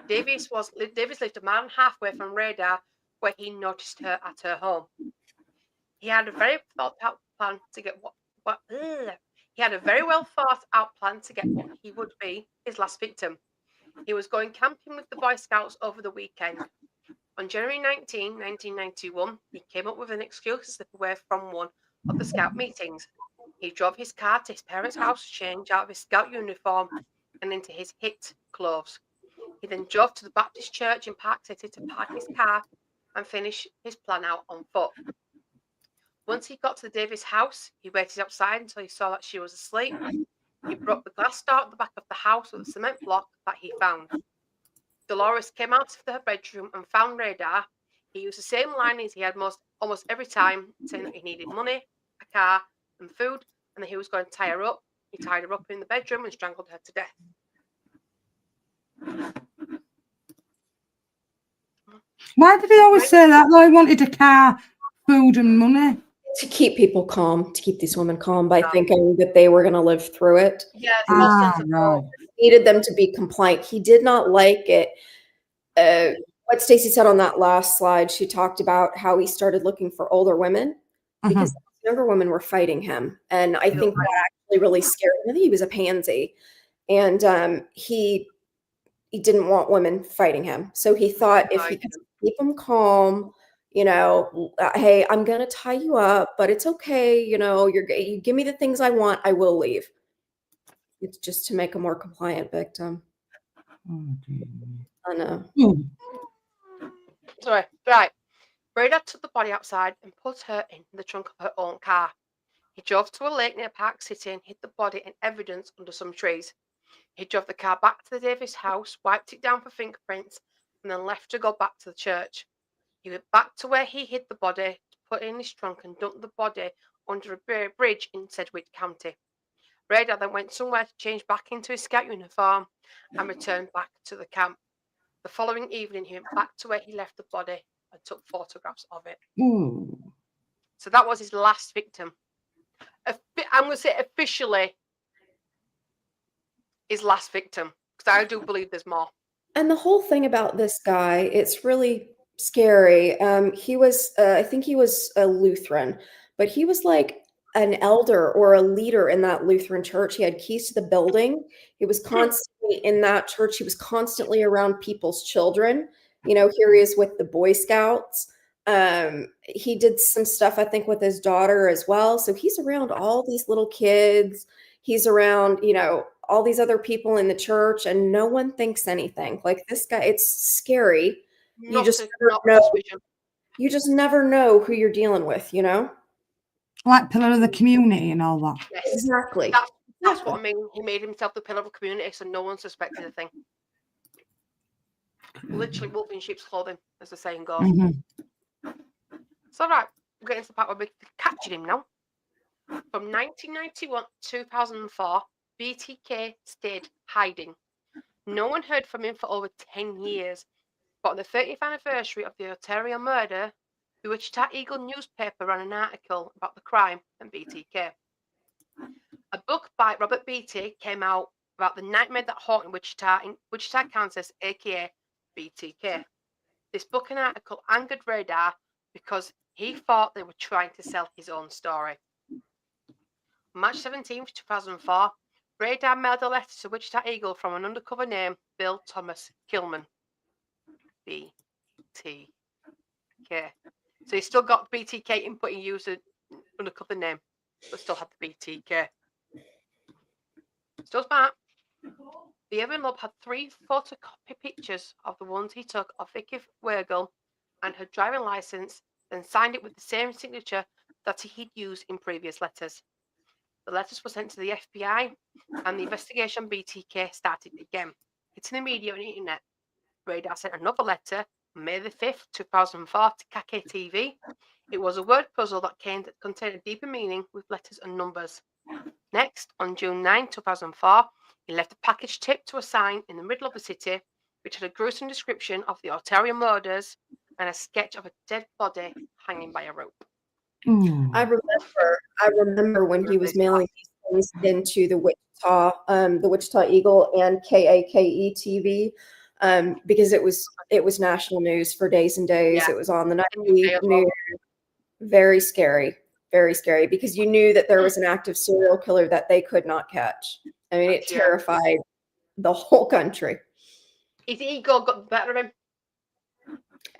Davies lived a mile and a half away from Rader, where he noticed her at her home. He had a very thought out plan to get what he would be his last victim. He was going camping with the Boy Scouts over the weekend. On January 19, 1991, he came up with an excuse to slip away from one of the Scout meetings. He drove his car to his parents' house to change out of his Scout uniform and into his HIT clothes. He then drove to the Baptist Church in Park City to park his car and finish his plan out on foot. Once he got to the Davis house, he waited outside until he saw that she was asleep. He broke the glass door at the back of the house with a cement block that he found. Dolores came out of her bedroom and found Rader. He used the same line as he had almost every time, saying that he needed money, a car, and food, and that he was going to tie her up. He tied her up in the bedroom and strangled her to death. Why did he always say that? Well, he wanted a car, food, and money. To keep people calm, to keep these women calm by thinking that they were going to live through it. Yeah, right. He needed them to be compliant. He did not like it. What Stacey said on that last slide, she talked about how he started looking for older women because younger women were fighting him. And I think that actually really scared him. I think he was a pansy. And he didn't want women fighting him. So he thought if he could keep them calm, you know, hey, I'm going to tie you up, but it's okay. You know, you give me the things I want, I will leave. It's just to make a more compliant victim. Oh, dear. I know. Sorry. Right. Rader took the body outside and put her in the trunk of her own car. He drove to a lake near Park City and hid the body and evidence under some trees. He drove the car back to the Davis house, wiped it down for fingerprints, and then left to go back to the church. He went back to where he hid the body, put it in his trunk, and dumped the body under a bridge in Sedgwick County. Rader then went somewhere to change back into his Scout uniform and returned back to the camp. The following evening, he went back to where he left the body and took photographs of it. Ooh. So that was his last victim. I'm going to say officially his last victim, because I do believe there's more. And the whole thing about this guy, it's really scary. He was, I think he was a Lutheran, but he was like an elder or a leader in that Lutheran church. He had keys to the building. He was constantly in that church. He was constantly around people's children. You know, here he is with the Boy Scouts. He did some stuff, I think, with his daughter as well. So he's around all these little kids. He's around, you know, all these other people in the church, and no one thinks anything. Like this guy, it's scary. You just never know who you're dealing with, you know? Like pillar of the community and all that. Yes, exactly. That's what I mean. He made himself the pillar of the community, so no one suspected a thing. Literally wolf in sheep's clothing, as the saying goes. So right, we're getting to the part where we're catching him now. From 1991 to 2004, BTK stayed hiding. No one heard from him for over 10 years. But on the 30th anniversary of the Ontario murder, the Wichita Eagle newspaper ran an article about the crime and BTK. A book by Robert Beatty came out about the nightmare that haunted Wichita, Kansas, aka BTK. This book and article angered Rader because he thought they were trying to sell his own story. March 17, 2004, Rader mailed a letter to Wichita Eagle from an undercover name, Bill Thomas Kilman. BTK. So he still got BTK input and used an undercover name, but still had the BTK. Still smart. The envelope had 3 photocopy pictures of the ones he took of Vicky Weigel and her driving license, then signed it with the same signature that he'd used in previous letters. The letters were sent to the FBI, and the investigation BTK started again. Hitting the media and the internet, Rader sent another letter on May the 5th, 2004 to KKTV. It was a word puzzle that contained a deeper meaning with letters and numbers. Next, on June 9, 2004, he left a package taped to a sign in the middle of the city, which had a gruesome description of the Ontario murders and a sketch of a dead body hanging by a rope. I remember when he was mailing these things into the Wichita Eagle and KAKE TV, because it was national news for days and days. Yeah. It was on the nightly news. Very scary, because you knew that there was an active serial killer that they could not catch. I mean, it terrified the whole country. His ego got the better of him.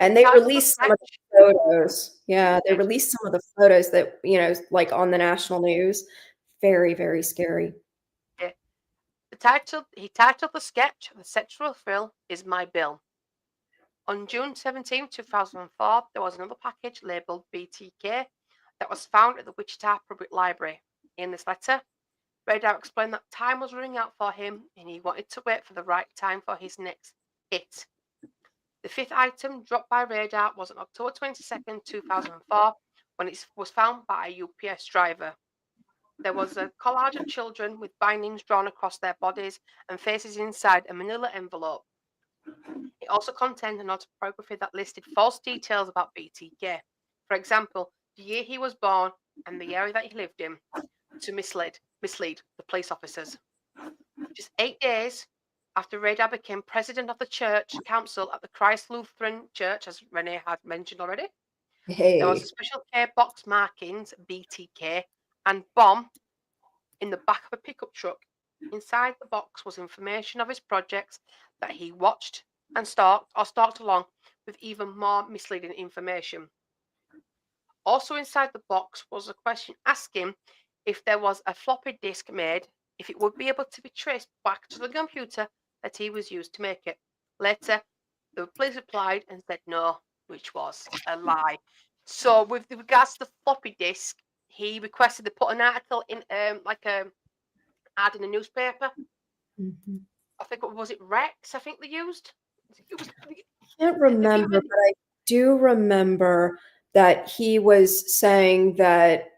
And they released some of the photos. Yeah, they released some of the photos that, like on the national news. Very, very scary. Yeah. He titled the sketch, "The Sexual Thrill Is My Bill." On June 17, 2004, there was another package labeled BTK that was found at the Wichita Public Library. In this letter, Rader explained that time was running out for him and he wanted to wait for the right time for his next hit. The 5th item dropped by Rader was on October 22nd, 2004, when it was found by a UPS driver. There was a collage of children with bindings drawn across their bodies and faces inside a manila envelope. It also contained an autobiography that listed false details about BTK. For example, the year he was born and the area that he lived in, to mislead the police officers. Just 8 days after Rader became president of the church council at the Christ Lutheran Church, as Renee had mentioned already, there was a special care box markings BTK and bomb in the back of a pickup truck. Inside the box was information of his projects that he watched and stalked along with even more misleading information. Also inside the box was a question asking if there was a floppy disk made, if it would be able to be traced back to the computer that he was used to make it. Later, the police replied and said no, which was a lie. So with regards to the floppy disk, he requested to put an article in ad in a newspaper. Mm-hmm. I think, was it Rex? I think they used. I can't remember, but I do remember that he was saying that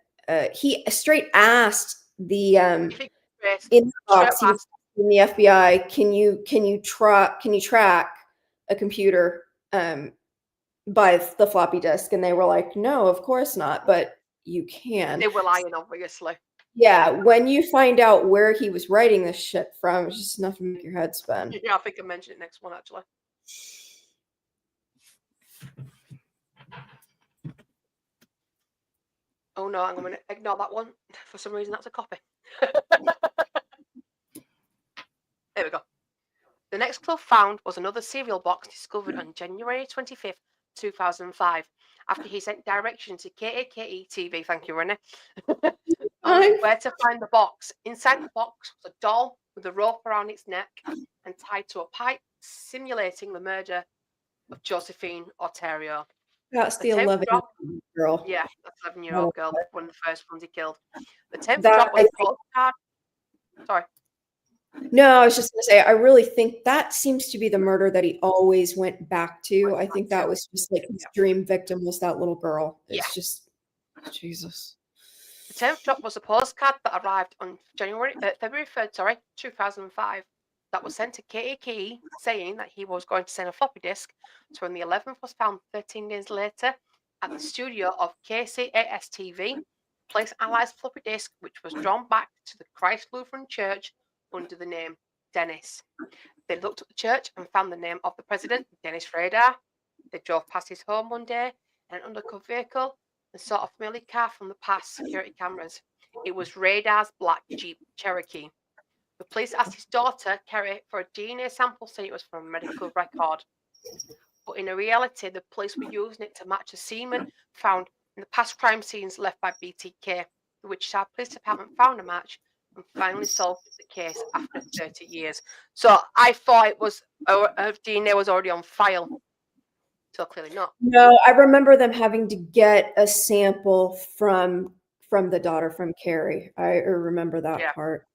he straight asked the in the box he was in the FBI, can you track a computer by the floppy disk? And they were like, no, of course not, but you can. They were lying, obviously. Yeah, when you find out where he was writing this shit from, it's just enough to make your head spin. Yeah, I think I mentioned it next one, actually. Oh no, I'm going to ignore that one. For some reason, that's a copy. There we go. The next clue found was another cereal box discovered on January 25th, 2005, after he sent directions to KAKE TV, thank you, Renee, on where to find the box. Inside the box was a doll with a rope around its neck and tied to a pipe, simulating the murder of Josephine Ontario. That's the 11-year-old girl. Yeah, that's 11-year-old girl, one of the first ones he killed. The 10th drop was a postcard. Sorry. No, I was just going to say, I really think that seems to be the murder that he always went back to. I think that was just like his dream victim was that little girl. It's just, Jesus. The 10th drop was a postcard that arrived on February 3rd, 2005. That was sent to KAKE saying that he was going to send a floppy disk. So when the 11th was found 13 days later at the studio of KCAS TV, place analysed floppy disk, which was drawn back to the Christ Lutheran Church under the name Dennis. They looked at the church and found the name of the president, Dennis Rader. They drove past his home one day in an undercover vehicle and saw a familiar car from the past security cameras. It was Radar's black Jeep Cherokee. The police asked his daughter, Kerry, for a DNA sample saying it was from a medical record. But in reality, the police were using it to match the semen found in the past crime scenes left by BTK. The Wichita Police Department found a match and finally solved the case after 30 years. So I thought it was her DNA was already on file. So clearly not. No, I remember them having to get a sample from the daughter, from Carrie. I remember that part.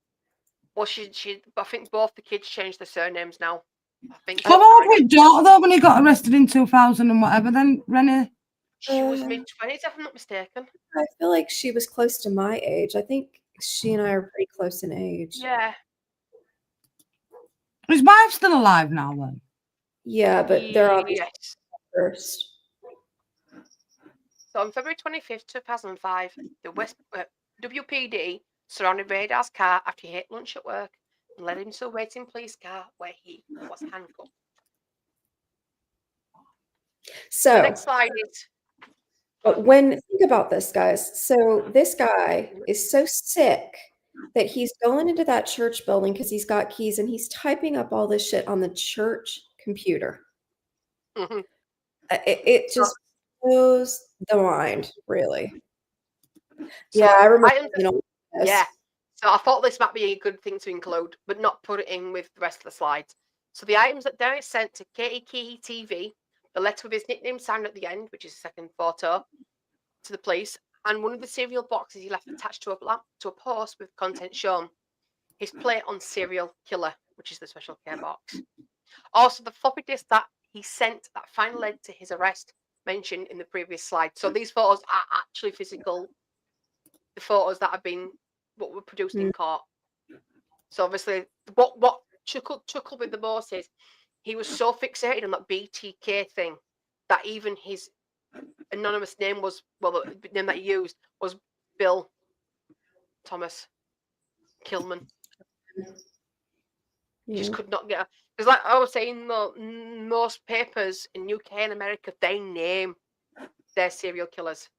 Well, I think both the kids changed their surnames now. I think. How old was daughter though when he got arrested in 2000 and whatever? Then Rennie. She was mid-20s, if I'm not mistaken. I feel like she was close to my age. I think she and I are pretty close in age. Yeah. Is wife still alive now then? Yeah, but they're obviously first. So on February 25th, 2005, the WPD surrounded Radar's car after he ate lunch at work and led him to a waiting police car where he was handcuffed. So the next slide is. But think about this, guys. So this guy is so sick that he's going into that church building because he's got keys and he's typing up all this shit on the church computer. Mm-hmm. It just blows the mind, really. So I remember. Yeah. So I thought this might be a good thing to include, but not put it in with the rest of the slides. So the items that Dennis sent to Katie Key TV, the letter with his nickname signed at the end, which is the second photo, to the police, and one of the cereal boxes he left attached to a post with content shown. His plate on serial killer, which is the special care box. Also, the floppy disk that he sent that finally led to his arrest, mentioned in the previous slide. So these photos are actually physical. The photos that have been what were produced in court. So obviously, what chuckled with the most is he was so fixated on that BTK thing that even his anonymous name was, the name that he used was Bill Thomas Kilman. He just could not get, because like I was saying, most papers in UK and America, they name their serial killers.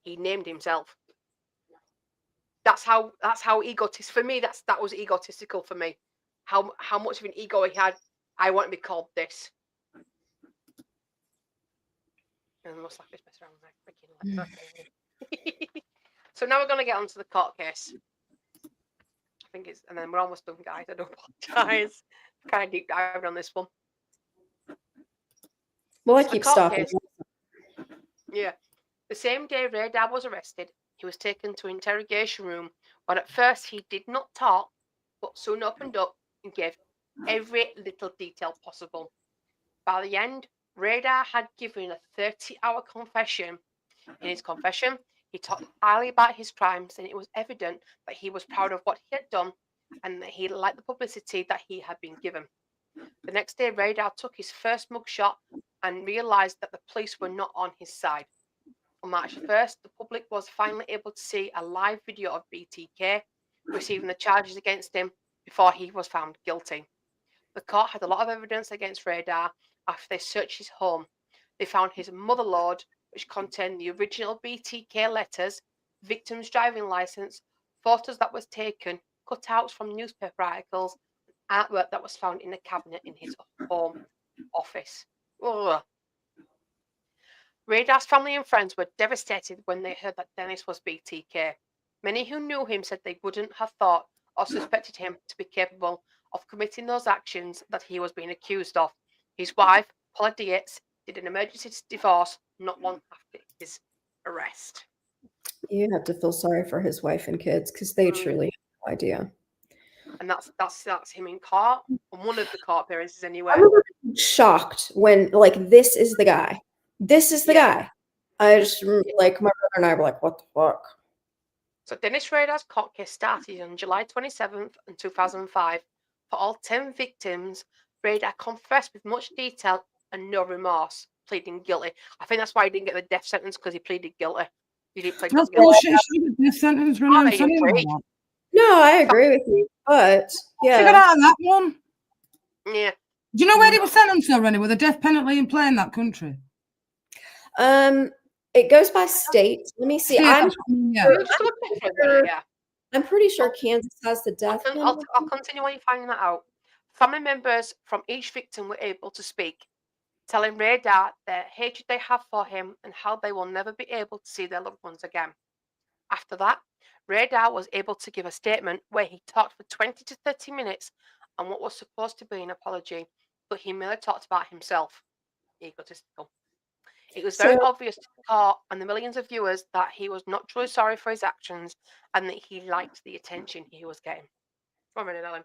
He named himself. That's how egotist for me. That was egotistical for me. How much of an ego he had. I want to be called this. And most likely mess around with my freaking life. So now we're going to get onto the court case. I think it's, and then we're almost done, guys. I do apologise. Kind of deep diving on this one. Well, I keep stopping. Yeah. The same day Rader was arrested, he was taken to an interrogation room where at first he did not talk, but soon opened up and gave every little detail possible. By the end, Rader had given a 30-hour confession. In his confession, he talked highly about his crimes, and it was evident that he was proud of what he had done and that he liked the publicity that he had been given. The next day, Rader took his first mugshot and realised that the police were not on his side. On March 1st, the public was finally able to see a live video of BTK receiving the charges against him before he was found guilty. The court had a lot of evidence against Rader after they searched his home. They found his motherlode, which contained the original BTK letters, victim's driving license, photos that was taken, cutouts from newspaper articles, artwork that was found in a cabinet in his home office. Ugh. Radar's family and friends were devastated when they heard that Dennis was BTK. Many who knew him said they wouldn't have thought or suspected him to be capable of committing those actions that he was being accused of. His wife, Paula Dietz, did an emergency divorce not long after his arrest. You have to feel sorry for his wife and kids because they truly have no idea. And that's him in court, on one of the court appearances anyway. I remember being shocked when, like, this is the guy. This is the guy. I just remember, like, my brother and I were like, what the fuck? So Dennis Rader's court case started on July 27th in 2005. For all 10 victims, Rader confessed with much detail and no remorse, pleading guilty. I think that's why he didn't get the death sentence, because he pleaded guilty. He didn't plead That's guilty. bullshit. Death sentence. No, I agree with you, but Figured yeah. out that one. Yeah. Do you know where they were sentenced already with a death penalty in play in that country? It goes by state. Let me see. Yeah. I'm pretty sure Kansas has the death I'll penalty. continue while you're finding that out. Family members from each victim were able to speak, telling Rader the hatred they have for him and how they will never be able to see their loved ones again. After that, Rader was able to give a statement where he talked for 20 to 30 minutes on what was supposed to be an apology, but he merely talked about himself. Egotistical. It was very obvious to the court and the millions of viewers that he was not truly sorry for his actions and that he liked the attention he was getting. One minute, Ellen.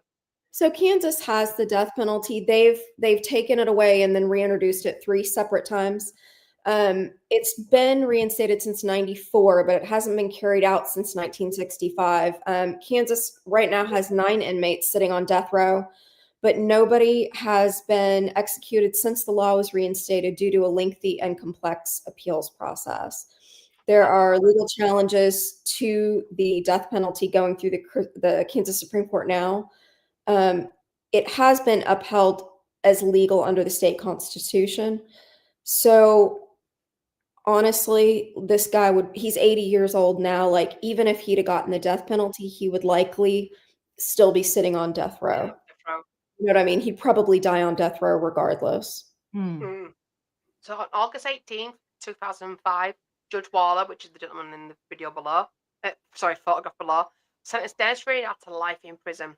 So Kansas has the death penalty. They've taken it away and then reintroduced it 3 separate times. It's been reinstated since 94, but it hasn't been carried out since 1965. Kansas right now has 9 inmates sitting on death row, but nobody has been executed since the law was reinstated due to a lengthy and complex appeals process. There are legal challenges to the death penalty going through the Kansas Supreme Court now. It has been upheld as legal under the state constitution. So honestly, this guy he's 80 years old now. Like, even if he'd have gotten the death penalty, he would likely still be sitting on death row. You know what I mean? He'd probably die on death row regardless. So on August 18th, 2005, Judge Waller, which is the gentleman in the video below, photograph below, sentenced Dennis Rader to life in prison.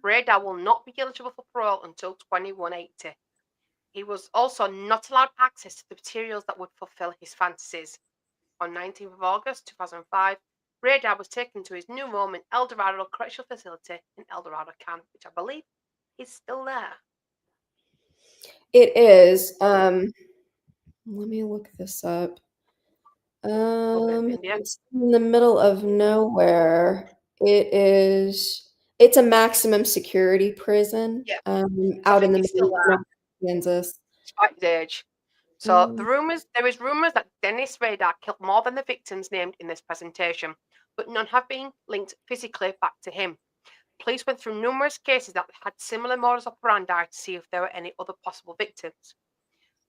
Rader will not be eligible for parole until 2180. He was also not allowed access to the materials that would fulfill his fantasies. On 19th of August 2005, Rader was taken to his new home in El Dorado Correctional Facility in El Dorado, Can, which I believe is still there. It is. Let me look this up. It's in the middle of nowhere. It's a maximum security prison. Out in the middle of Kansas. Despite his age. So there is rumors that Dennis Rader killed more than the victims named in this presentation, but none have been linked physically back to him. Police went through numerous cases that had similar modus operandi to see if there were any other possible victims.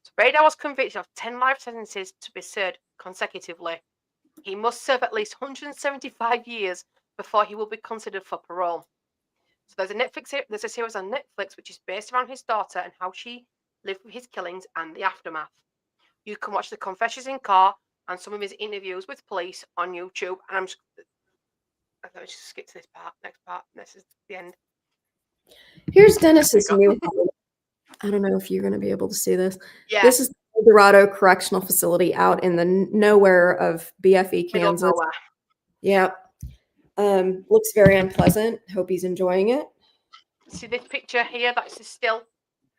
So Rader was convicted of 10 life sentences to be served consecutively. He must serve at least 175 years before he will be considered for parole. So there's a series on Netflix which is based around his daughter and how she lived with his killings and the aftermath. You can watch the confessions in court and some of his interviews with police on YouTube. And let me just skip to this part. Next part. This is the end. Here's Dennis's new home. I don't know if you're going to be able to see this. Yeah. This is the Dorado Correctional Facility out in the nowhere of BFE, Kansas. Yeah. Looks very unpleasant. Hope he's enjoying it. See this picture here? That's the still.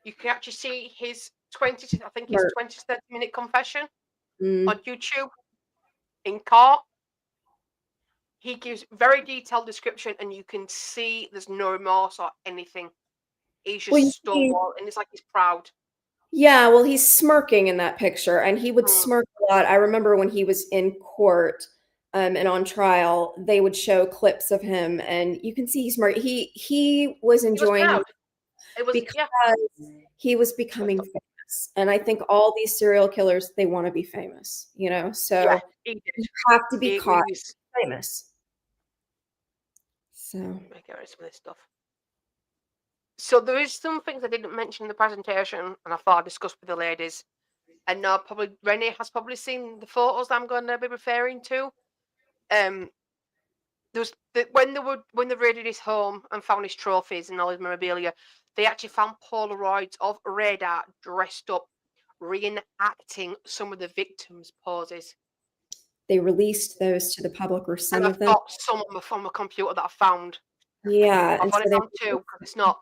You can actually see his 20 to 30 minute confession on YouTube in court. He gives very detailed description, and you can see there's no remorse or anything. He's just stonewall, and it's like he's proud. Yeah, well, he's smirking in that picture, and he would smirk a lot. I remember when he was in court and on trial, they would show clips of him, and you can see he's smirking. He was enjoying it because he was becoming famous. And I think all these serial killers, they want to be famous, you know? So you have to be caught famous. So I get rid of some of this stuff. So there is some things I didn't mention in the presentation, and I thought I'd discuss with the ladies. And now probably Renee has probably seen the photos I'm going to be referring to. There was when they raided his home and found his trophies and all his memorabilia, they actually found Polaroids of Rader dressed up, reenacting some of the victims' poses. They released those to the public, or some of them. I've got some of them from a computer that I found. Yeah, I've only found 2 because it's not.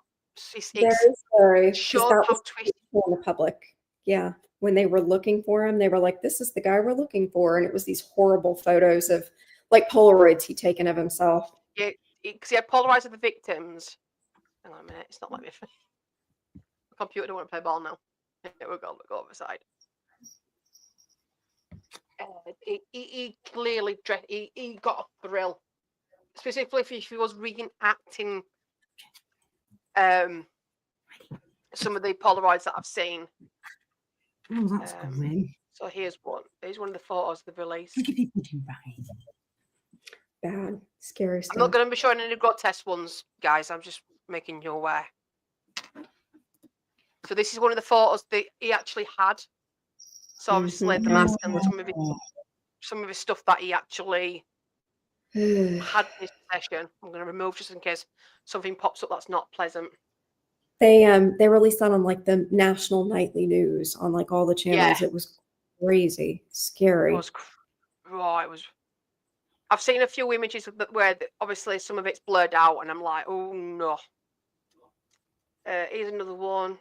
It shows how twisted in the public. Yeah, when they were looking for him, they were like, "This is the guy we're looking for," and it was these horrible photos of like Polaroids he'd taken of himself. Yeah, because he had Polaroids of the victims. Hang on a minute, it's not letting me. The computer don't want to play ball now. We'll go over the side. He clearly he got a thrill specifically if he was reenacting some of the Polaroids that I've seen. Oh, that's good. So here's one. Here's one of the photos they've released. Look at it looking right. Bad, scary stuff. I'm not going to be showing any grotesque ones, guys. I'm just making you aware. So this is one of the photos that he actually had. So obviously the mask and some of his stuff that he actually had in his possession. I'm going to remove just in case something pops up that's not pleasant. They released that on like the national nightly news on like all the channels. Yeah. It was crazy, scary. It was right. It was. I've seen a few images where obviously some of it's blurred out, and I'm like, oh no. Here's another one.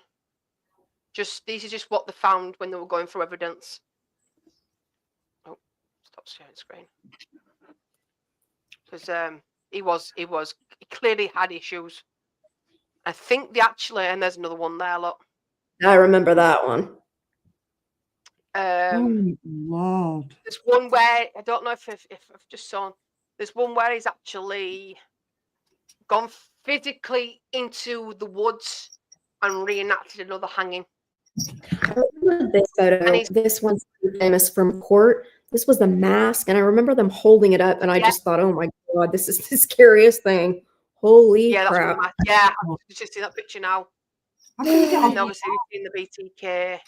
These are just what they found when they were going through evidence. Oh, stop sharing screen. Because he clearly had issues. I think they actually, and there's another one there. Look, I remember that one. Oh Lord! There's one where I don't know if I've just saw. There's one where he's actually gone physically into the woods and reenacted another hanging. I remember this photo. This one's famous from court. This was the mask, and I remember them holding it up, and I just thought, "Oh my God, this is the scariest thing! Holy crap!" I just see that picture now. And obviously we've seen the BTK,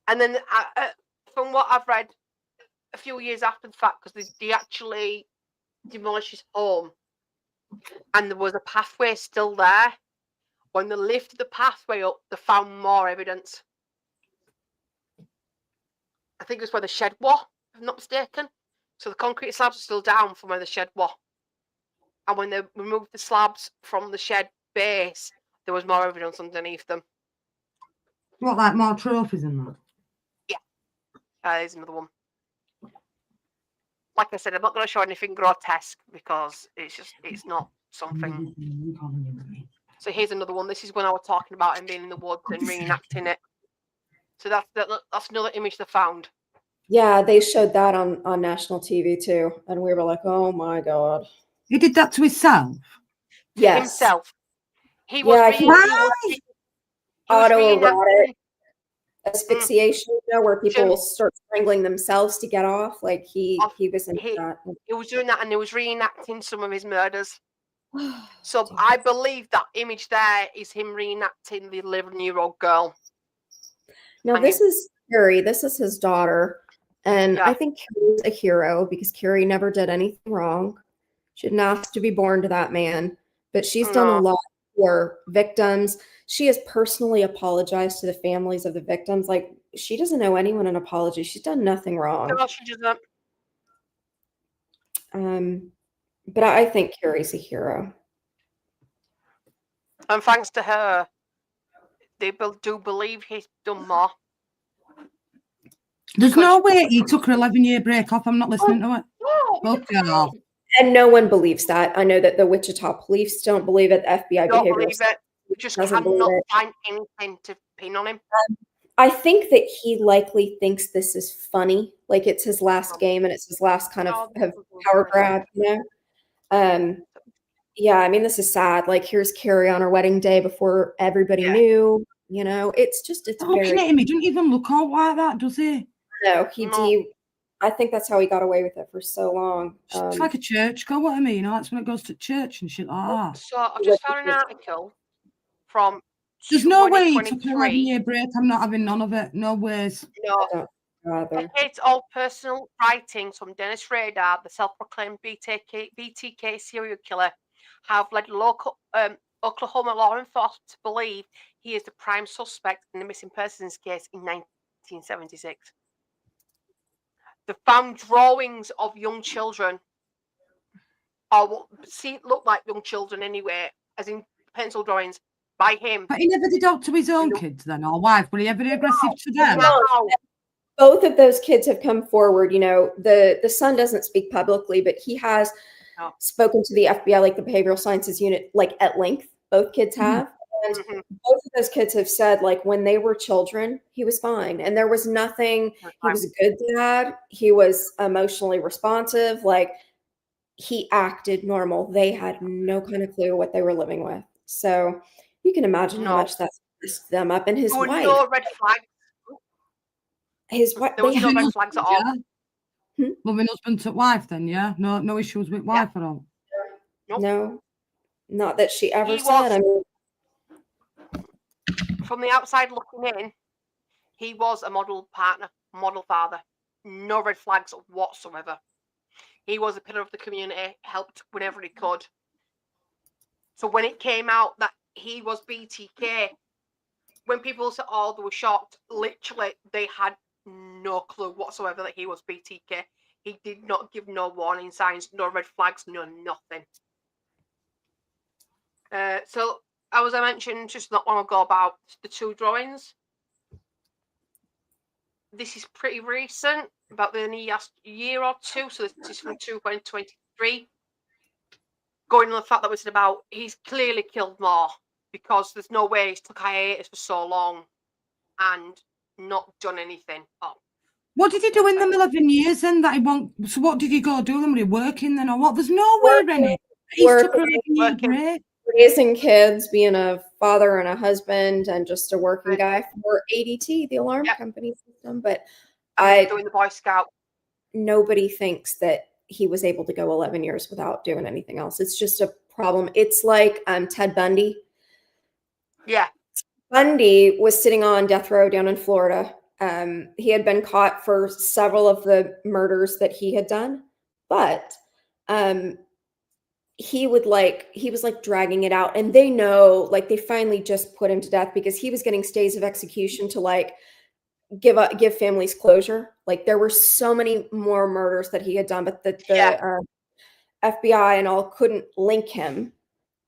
and then from what I've read, a few years after the fact, because they actually demolished his home, and there was a pathway still there. When they lifted the pathway up, they found more evidence. I think it was where the shed was, if I'm not mistaken. So the concrete slabs are still down from where the shed was. And when they removed the slabs from the shed base, there was more evidence underneath them. What, like more trophies and that? Yeah. There's another one. Like I said, I'm not going to show anything grotesque because it's not something. So here's another one. This is when I was talking about him being in the woods and reenacting it. So that's another image they found. Yeah, they showed that on national TV too, and we were like, "Oh my God!" He did that to himself. Yes, himself. He was autoerotic asphyxiation, where people start strangling themselves to get off. Like he was in that. He was doing that, and he was reenacting some of his murders. So I believe that image there is him reenacting the 11-year-old girl. Now this is Carrie. This is his daughter, and I think Carrie's a hero because Carrie never did anything wrong. She didn't ask to be born to that man, but she's done a lot for victims. She has personally apologized to the families of the victims. Like, she doesn't owe anyone an apology. She's done nothing wrong. No, she doesn't. But I think Carrie's a hero. And thanks to her, they do believe he's done more. There's no way he took her 11-year break off. I'm not listening to it. Okay. And no one believes that. I know that the Wichita police don't believe it. The FBI don't behavioral believe it. We just cannot find anything to pin on him. I think that he likely thinks this is funny. Like, it's his last game and it's his last kind of power grab, you know? Yeah, I mean, this is sad. Like, here's Carrie on her wedding day before everybody knew, you know? It's looking at him, he doesn't even look out like that, does he? No, I think that's how he got away with it for so long. It's like a church go, what I mean? That's when it goes to church and shit like that. So I just found an article from There's no way he took an 11-year break. I'm not having none of it. No ways. No. It's all personal writings from Dennis Rader, the self-proclaimed BTK serial killer, have led local Oklahoma law enforcement to believe he is the prime suspect in the missing persons case in 1976. They found drawings of young children, or what look like young children anyway, as in pencil drawings by him. But he never did out to his own kids then, or wife. Were he ever aggressive to them? No. Both of those kids have come forward. You know, the son doesn't speak publicly, but he has spoken to the FBI, like the behavioral sciences unit, like at length. Both kids have. And both of those kids have said, like, when they were children, he was fine. And there was nothing. He was a good dad. He was emotionally responsive. Like, he acted normal. They had no kind of clue what they were living with. So you can imagine how No, much that messed them up. And his there were wife, no red flags. There they was no had, red flags at all. Yeah. Loving husband to wife then, yeah? No issues with wife at all? Nope. no, not that she ever He said. was, I mean, from the outside looking in, he was a model partner, model father. No red flags whatsoever. He was a pillar of the community, helped whenever he could. So when it came out that he was BTK, when people said, oh, they were shocked, literally, they had no clue whatsoever that he was BTK. He did not give no warning signs, no red flags, no nothing. So, as I mentioned just not long ago about the 2 drawings, this is pretty recent, about the last year or 2, so this is from 2023. Going on the fact that we said about he's clearly killed more, because there's no way he's took hiatus for so long and not done anything. Oh, What did he do in them 11 years then that he won't? So what did he go do then? Were he working then or what? There's no way, Rennie. He's took an 11-year break. raising kids, being a father and a husband, and just a working guy for ADT, the alarm company system. But doing the Boy Scout. Nobody thinks that he was able to go 11 years without doing anything else. It's just a problem. It's like Ted Bundy. Yeah. Bundy was sitting on death row down in Florida. He had been caught for several of the murders that he had done, but he was like dragging it out, and they know, like, they finally just put him to death because he was getting stays of execution to like give families closure. Like, there were so many more murders that he had done, but the FBI and all couldn't link him.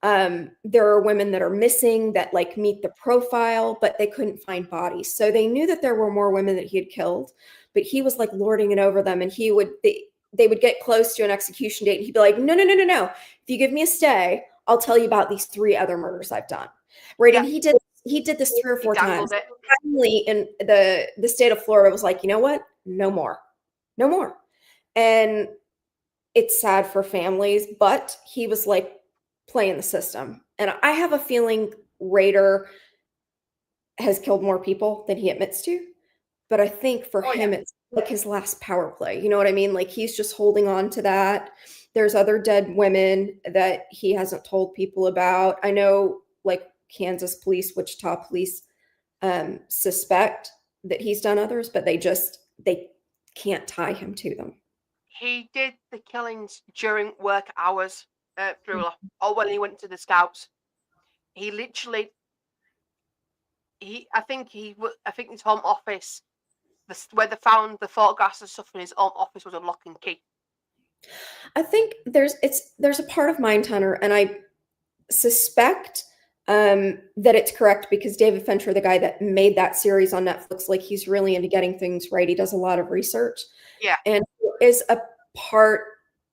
There are women that are missing that like meet the profile, but they couldn't find bodies. So they knew that there were more women that he had killed, but he was like lording it over them. And they would get close to an execution date and he'd be like, no. If you give me a stay, I'll tell you about these 3 other murders I've done. Right. Yeah. And he did this 3 or 4 times. Finally, in the state of Florida was like, you know what? No more. And it's sad for families, but he was like playing the system. And I have a feeling Rader has killed more people than he admits to. But I think for him, it's like his last power play. You know what I mean? Like, he's just holding on to that. There's other dead women that he hasn't told people about. I know, like, Kansas police, Wichita police suspect that he's done others, but they can't tie him to them. He did the killings during work hours, or when he went to the scouts. He literally, I think his home office, where they found the photographs and stuff in his home office, was a lock and key. I think there's a part of Mindhunter, and I suspect that it's correct because David Fincher, the guy that made that series on Netflix, like, he's really into getting things right. He does a lot of research. Yeah. And there is a part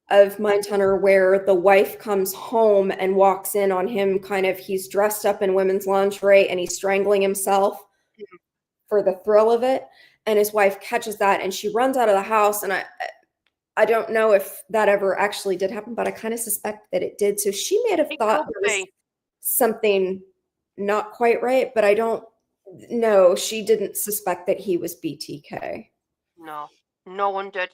of Mindhunter where the wife comes home and walks in on him, kind of, he's dressed up in women's lingerie and he's strangling himself for the thrill of it. And his wife catches that and she runs out of the house. And I don't know if that ever actually did happen, but I kind of suspect that it did. So she may have thought there was something not quite right, but I don't know. She didn't suspect that he was BTK. No one did.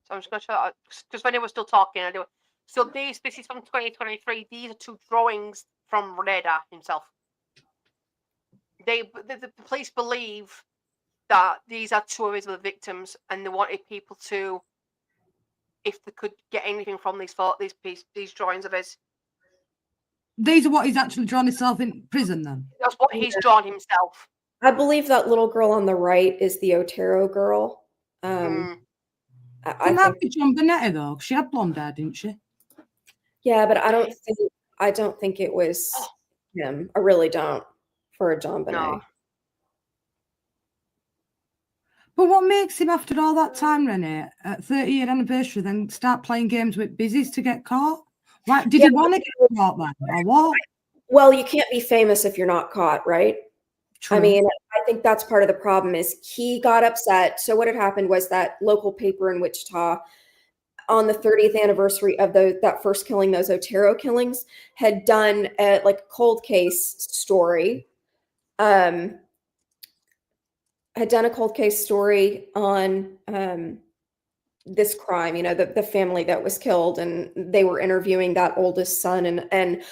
So I'm just going to show, because when they were still talking, anyway. So this is from 2023. These are 2 drawings from Rader himself. The police believe that these are 2 of his victims, and they wanted people to, if they could get anything from these drawings of his. These are what he's actually drawn himself in prison then? That's what he's drawn himself. I believe that little girl on the right is the Otero girl. Can that be John Bonetti though? She had blonde hair, didn't she? Yeah, but I don't think it was him. I really don't, for a John Bonetti. No. But what makes him, after all that time, Renee, at 30-year anniversary, then start playing games with busies to get caught? Right? Did he want to get caught then, or what? Well, you can't be famous if you're not caught, right? True. I mean, I think that's part of the problem is he got upset. So what had happened was that local paper in Wichita on the 30th anniversary of that first killing, those Otero killings, had done a cold case story. Had done a cold case story on this crime, the family that was killed, and they were interviewing that oldest son, and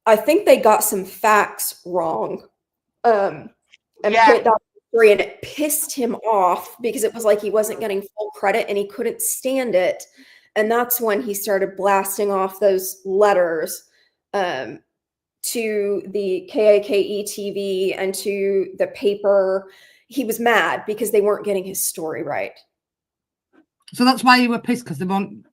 I think they got some facts wrong. And put that story, and it pissed him off because it was like he wasn't getting full credit and he couldn't stand it. And that's when he started blasting off those letters to the KAKE TV and to the paper. He was mad because they weren't getting his story right. So that's why you were pissed, because they won't.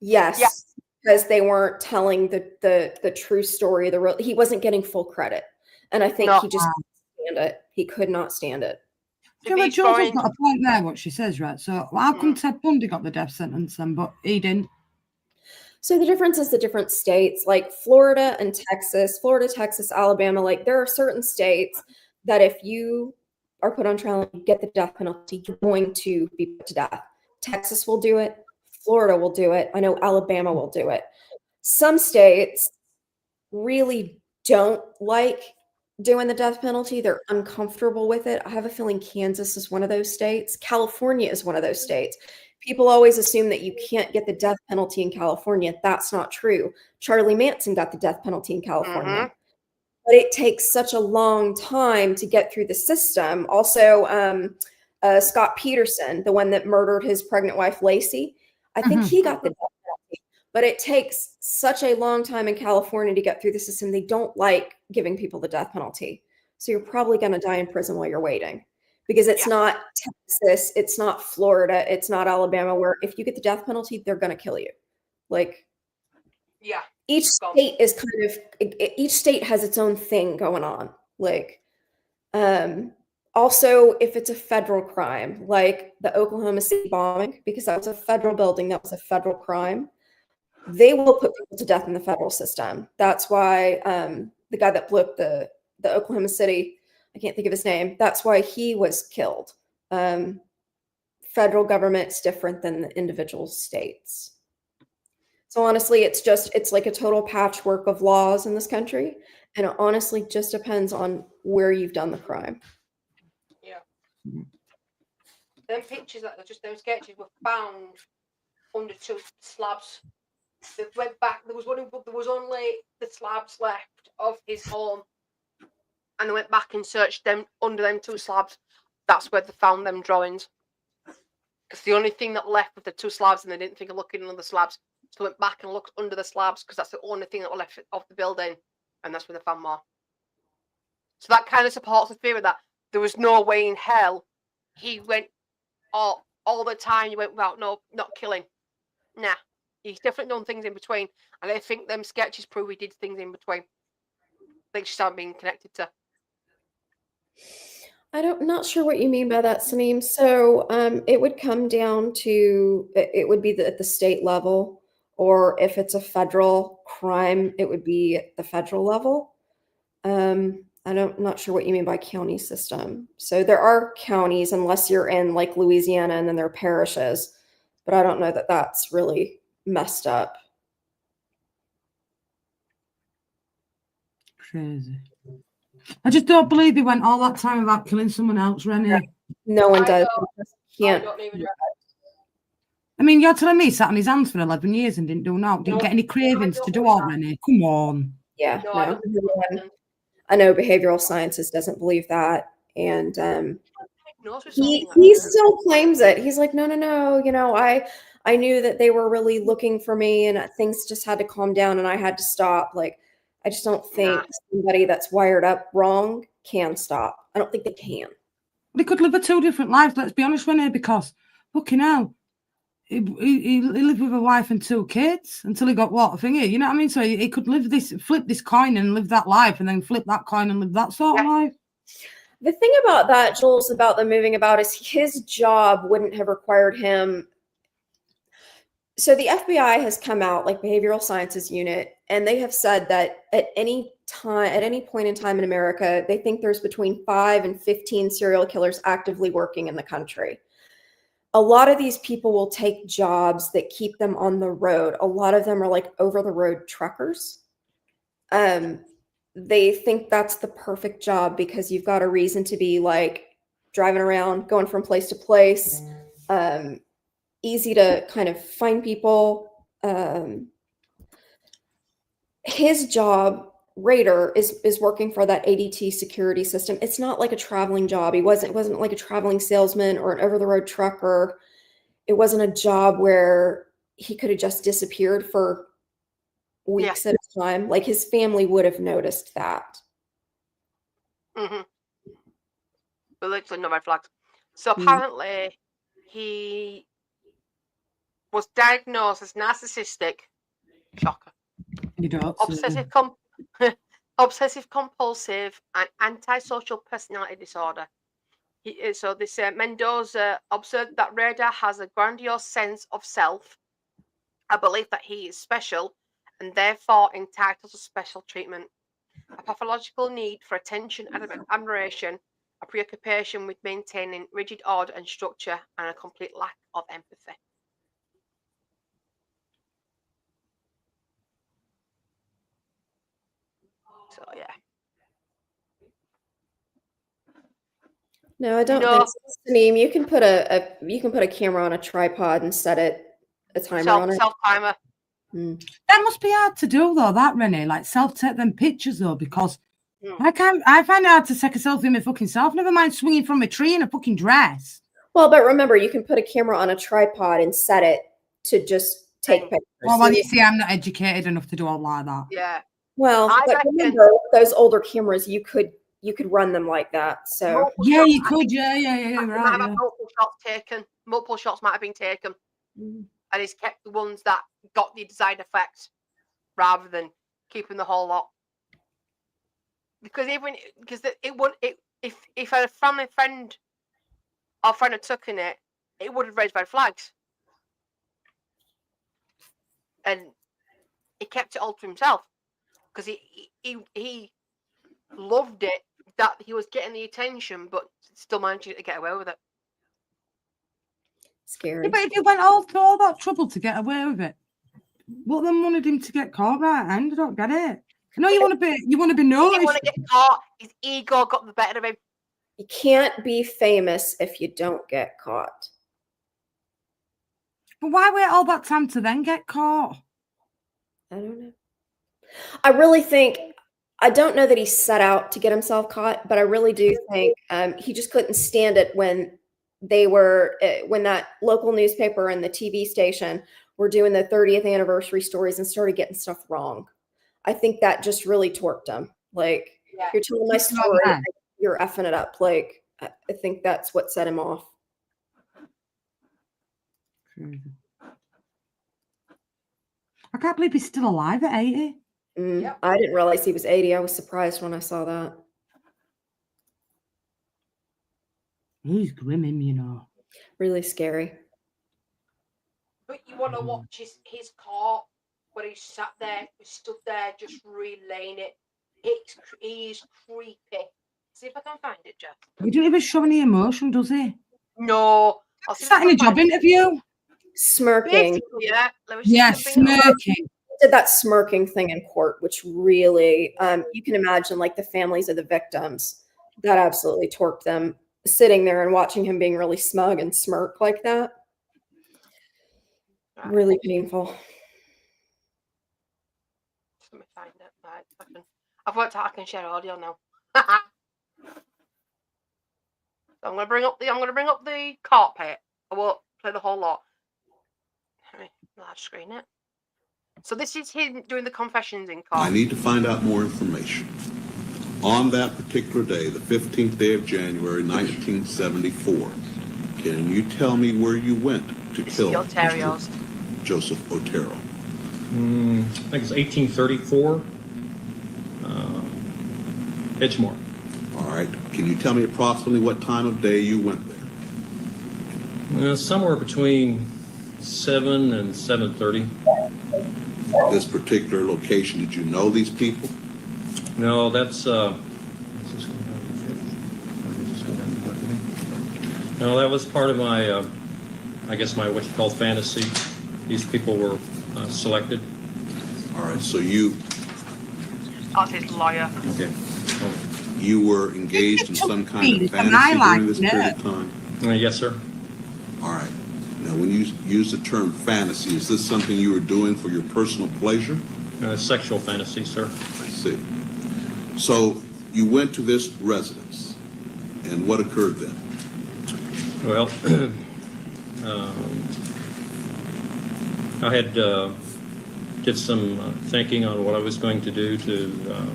Yes, because they weren't telling the true story. He wasn't getting full credit, and I think he just couldn't stand it. He could not stand it. Joe's got a point there, what she says, right? So how come Ted Bundy got the death sentence then, but he didn't? So the difference is the different states, like Florida and Texas, Texas, Alabama. Like, there are certain states that if you are put on trial and you get the death penalty, you're going to be put to death. Texas will do it. Florida will do it. I know Alabama will do it. Some states really don't like doing the death penalty. They're uncomfortable with it. I have a feeling Kansas is one of those states. California is one of those states. People always assume that you can't get the death penalty in California. That's not true. Charlie Manson got the death penalty in California. But it takes such a long time to get through the system. Also, Scott Peterson, the one that murdered his pregnant wife, Lacey, I think he got the death penalty. But it takes such a long time in California to get through the system. They don't like giving people the death penalty. So you're probably going to die in prison while you're waiting. Because it's not Texas, it's not Florida, it's not Alabama, where if you get the death penalty, they're going to kill you. Like, each state is kind of, each state has its own thing going on. Like, also, if it's a federal crime, like the Oklahoma City bombing, because that was a federal building, that was a federal crime, they will put people to death in the federal system. That's why the guy that blew up the Oklahoma City, I can't think of his name, that's why he was killed. Federal government's different than the individual states. So honestly, it's like a total patchwork of laws in this country. And it honestly just depends on where you've done the crime. Them pictures that just those sketches were found under two slabs. They went back. There was only the slabs left of his home, and they went back and searched them under them two slabs. That's where they found them drawings. Because the only thing that left with the two slabs, and they didn't think of looking under the slabs, so they went back and looked under the slabs because that's the only thing that was left of the building, and that's where they found more. So that kind of supports the theory that there was no way in hell he went all the time. You went without not killing. Nah, he's definitely done things in between, and I think them sketches prove he did things in between. Things just aren't being connected to. Not sure what you mean by that, Saneem. So it would come down to, it would be at the state level, or if it's a federal crime, it would be at the federal level. I'm not sure what you mean by county system. So there are counties, unless you're in like Louisiana, and then there are parishes, but I don't know that that's really messed up. Crazy. I just don't believe he went all that time about killing someone else, Rennie. No one does. Can't. I mean, you're telling me he sat on his hands for 11 years and didn't do now, didn't get any cravings to do all, Rennie? Come on. Yeah, no. I know behavioral sciences doesn't believe that, and he still claims it. He's like, no. I knew that they were really looking for me, and things just had to calm down, and I had to stop. Like, I just don't think somebody that's wired up wrong can stop. I don't think they can. They could live 2 different lives, let's be honest, Rennie, because, fucking hell, he lived with a wife and 2 kids until he got what? A thingy, you know what I mean? So he could flip this coin and live that life, and then flip that coin and live that sort of life. The thing about that, Jules, about the moving about, is his job wouldn't have required him. So the FBI has come out, like behavioral sciences unit, and they have said that at any point in time in America, they think there's between 5 and 15 serial killers actively working in the country. a lot of these people will take jobs that keep them on the road. A lot of them are like over the road truckers. They think that's the perfect job because you've got a reason to be like driving around, going from place to place, easy to kind of find people. His job, Rader, is working for that ADT security system. It's not like a traveling job. It wasn't like a traveling salesman or an over-the-road trucker. It wasn't a job where he could have just disappeared for weeks at a time. Like his family would have noticed that. Mm-hmm. But literally no red flags. So apparently he was diagnosed as narcissistic, shocker, You don't. obsessive compulsive and antisocial personality disorder. So this Mendoza observed that Rader has a grandiose sense of self, a belief that he is special and therefore entitled to special treatment, a pathological need for attention and admiration, a preoccupation with maintaining rigid order and structure, and a complete lack of empathy. So yeah. No, I don't think so. Saneem, you can put a camera on a tripod and set a timer on it. Self timer. That must be hard to do though, that Renee, like self-take them pictures though, because I find it hard to take a selfie of my fucking self, never mind swinging from a tree in a fucking dress. Well, but remember, you can put a camera on a tripod and set it to just take pictures. Well, you see, I'm not educated enough to do all like that. Yeah. Well, but remember, those older cameras, you could run them like that. So yeah, you could. Yeah, right. Yeah. Multiple shots might have been taken, and he's kept the ones that got the desired effect, rather than keeping the whole lot. Because if a family friend or friend had taken it, it would have raised red flags, and he kept it all to himself because he loved it that he was getting the attention, but still managed to get away with it. Scary. Yeah, but if he went all through all that trouble to get away with it, what then wanted him to get caught right end? I don't get it. No, you want to be noticed. He didn't want to get caught. His ego got the better of him. You can't be famous if you don't get caught. But why wait all that time to then get caught? I don't know. I really think, I don't know that he set out to get himself caught, but I really do think he just couldn't stand it when when that local newspaper and the TV station were doing the 30th anniversary stories and started getting stuff wrong. I think that just really torqued him. Like, you're telling my story, you're effing it up. Like, I think that's what set him off. I can't believe he's still alive at 80. I didn't realize he was 80. I was surprised when I saw that. He's grim, you know. Really scary. But you want to watch his court where he sat there, he stood there, just relaying it. He's creepy. See if I can find it, Jeff. He didn't even show any emotion, does he? No. Is that in a job interview? Smirking. Yeah, smirking. Did that smirking thing in court, which really, you can imagine, like the families of the victims, that absolutely torqued them, sitting there and watching him being really smug and smirk like that. Really painful. Let me find it. Right, I've worked out I can share audio now. So I'm gonna bring up the court pit. I won't play the whole lot. Let me large screen it. So this is him doing the confessions in court. I need to find out more information. On that particular day, the 15th day of January, 1974, can you tell me where you went to kill Mr. Joseph Otero? I think it's 1834, Edgemore. All right. Can you tell me approximately what time of day you went there? Somewhere between 7 and 7:30. This particular location, did you know these people? No, that's no, that was part of my I guess what you call fantasy. These people were selected. All right, so you That's his lawyer. Okay. you were engaged in some kind of It's a fantasy highlight, during this yeah. period of time? Yes, sir. All right. Now, when you use the term fantasy, is this something you were doing for your personal pleasure? Sexual fantasy, sir. I see. So you went to this residence, and what occurred then? Well, I had did some thinking on what I was going to do to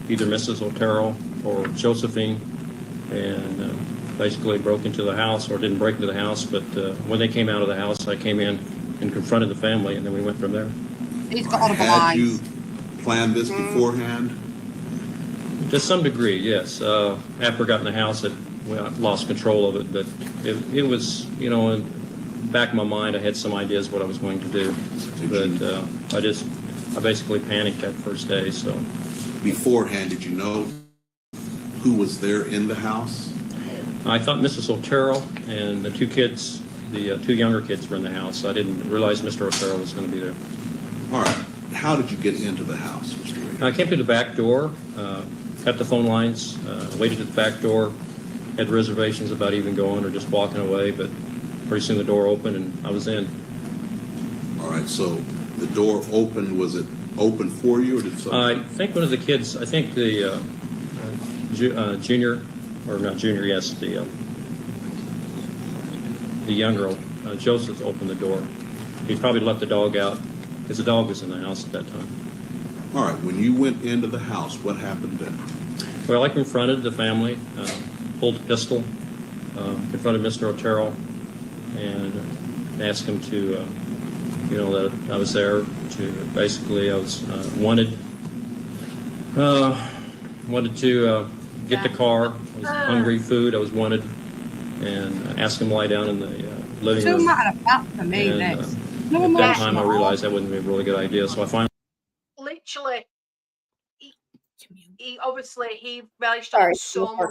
either Mrs. Otero or Josephine, and basically broke into the house, or didn't break into the house, but when they came out of the house, I came in and confronted the family, and then we went from there. He's got audible Had eyes. you planned this beforehand? To some degree, yes. After I got in the house, I lost control of it, but it was, you know, in the back of my mind, I had some ideas what I was going to do, but I basically panicked that first day. So Beforehand, did you know who was there in the house? I thought Mrs. Otero and the two kids, the two younger kids, were in the house. I didn't realize Mr. Otero was going to be there. All right. How did you get into the house, Mr. Rader? I came through the back door, cut the phone lines, waited at the back door, had reservations about even going or just walking away, but pretty soon the door opened and I was in. All right. So the door opened. Was it open for you, or did something? I think one of the kids, I think the junior, or not junior, yes, the younger, Joseph, opened the door. He probably let the dog out because the dog was in the house at that time. All right. When you went into the house, what happened then? Well, I confronted the family, pulled a pistol, confronted Mr. Otero, and asked him to, you know, that I was there to, basically, I was wanted to get the car. I was hungry, food, I was wanted, and asked him to lie down in the living Too room. matter of fact for me, And, this. at No that time, I emotional. realized that wouldn't be a really good idea, so I finally Literally, he obviously he relished Sorry, on so much.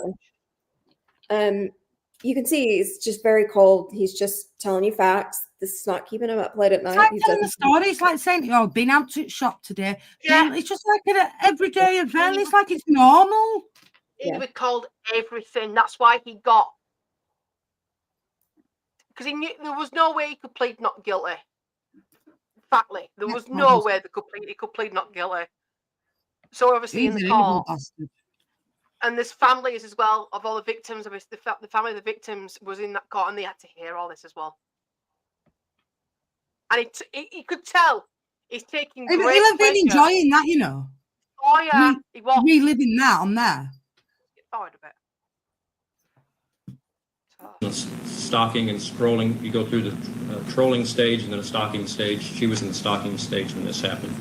You can see he's just very cold. He's just telling you facts. This is not keeping him up late at It's night. like He's telling the doesn't- story. It's like saying, "Oh, been out to the shop today." Yeah. It's just like an everyday event. It's like it's normal. He Yeah. was called everything. That's why he got, because he knew there was no way he could plead not guilty. Factly, there was no way he could plead not guilty. So obviously He's in an the evil court, bastard. and there's families as well of all the victims. The family of the victims was in that court, and they had to hear all this as well. And he could tell he's taking He'll great have been pleasure. enjoying that, you know, Oh yeah, he was. reliving that on there. Get forward a bit. stalking and scrolling. You go through the trolling stage and then a stalking stage. She was in the stalking stage when this happened.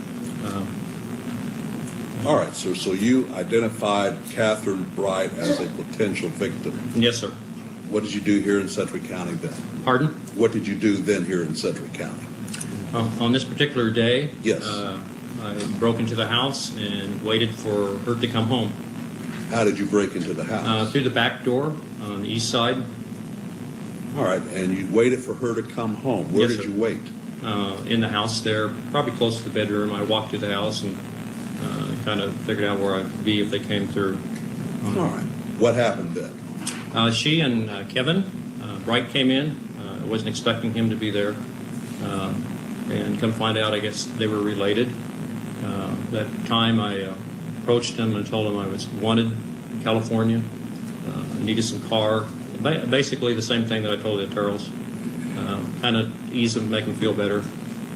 All right, sir. So you identified Catherine Bright as a potential victim. Yes, sir. What did you do here in Sedgwick County then? Pardon? What did you do then here in Sedgwick County? On this particular day, Yes. I broke into the house and waited for her to come home. How did you break into the house? Through the back door on the east side. All right, and you waited for her to come home. Where Yes, did sir. you wait? In the house there, probably close to the bedroom. I walked through the house and kind of figured out where I'd be if they came through. All right. What happened then? She and Kevin Bright came in. I wasn't expecting him to be there. And come find out, I guess they were related. That time I approached him and told him I was wanted in California, needed some car. Basically the same thing that I told the Oteros. Kind of ease him, make him feel better.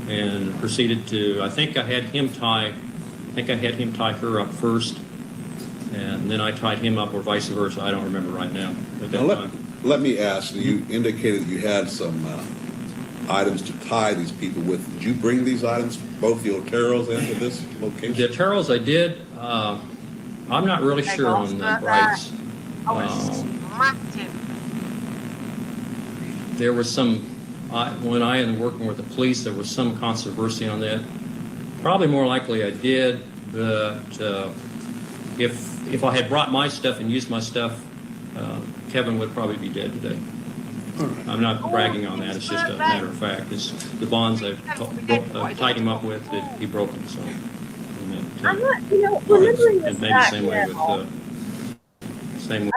And proceeded to, I think I had him tie her up first. And then I tied him up, or vice versa. I don't remember right now at that Now, time. let me ask, you indicated you had some items to tie these people with. Did you bring these items, both the Oteros, into this location? The Oteros I did. I'm not really sure on the Brights. I was smacked him. There was some, when I was working with the police, there was some controversy on that. Probably more likely I did, but if I had brought my stuff and used my stuff, Kevin would probably be dead today. I'm not bragging on that. It's just a matter of fact. It's the bonds I've tied him up with that he broke them. So, I'm not, remembering this and maybe back same way now, with same.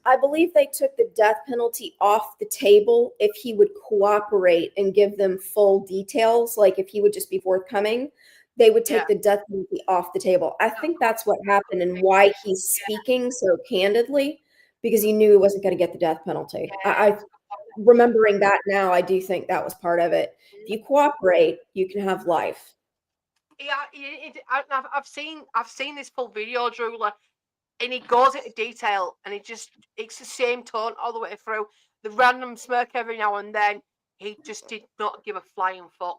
I believe they took the death penalty off the table if he would cooperate and give them full details. Like if he would just be forthcoming, they would take the death penalty off the table. I think that's what happened and why he's speaking so candidly, because he knew he wasn't going to get the death penalty. I remembering that now, I do think that was part of it. If you cooperate, you can have life. Yeah, I've seen this full video, Drew, and he goes into detail, and it's the same tone all the way through. The random smirk every now and then. He just did not give a flying fuck.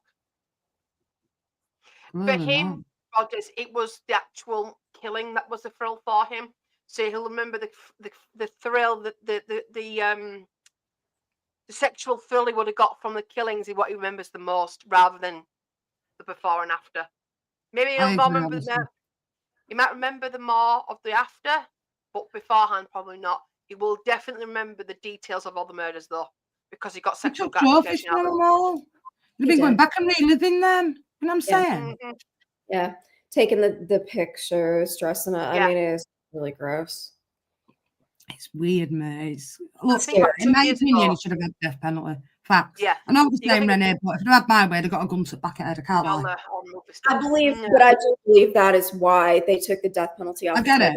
For him, Rogers, it was the actual killing that was the thrill for him. So he'll remember the thrill, the sexual thrill he would have got from the killings is what he remembers the most, rather than the before and after. Maybe he might remember the more of the after, but beforehand probably not. He will definitely remember the details of all the murders though, because he got sexual gratification out of them. They've been going back and reliving them. You know what I'm saying? Mm-hmm. Yeah. Taking the pictures, dressing up. I mean, it's really gross. It's weird, mate. Look, in my opinion, he should have had death penalty. Facts. Yeah. I know the same, Renee, but if I'd had my way, they'd got a gun to the back of head. I can't lie. I believe, but I do believe that is why they took the death penalty off. I get it.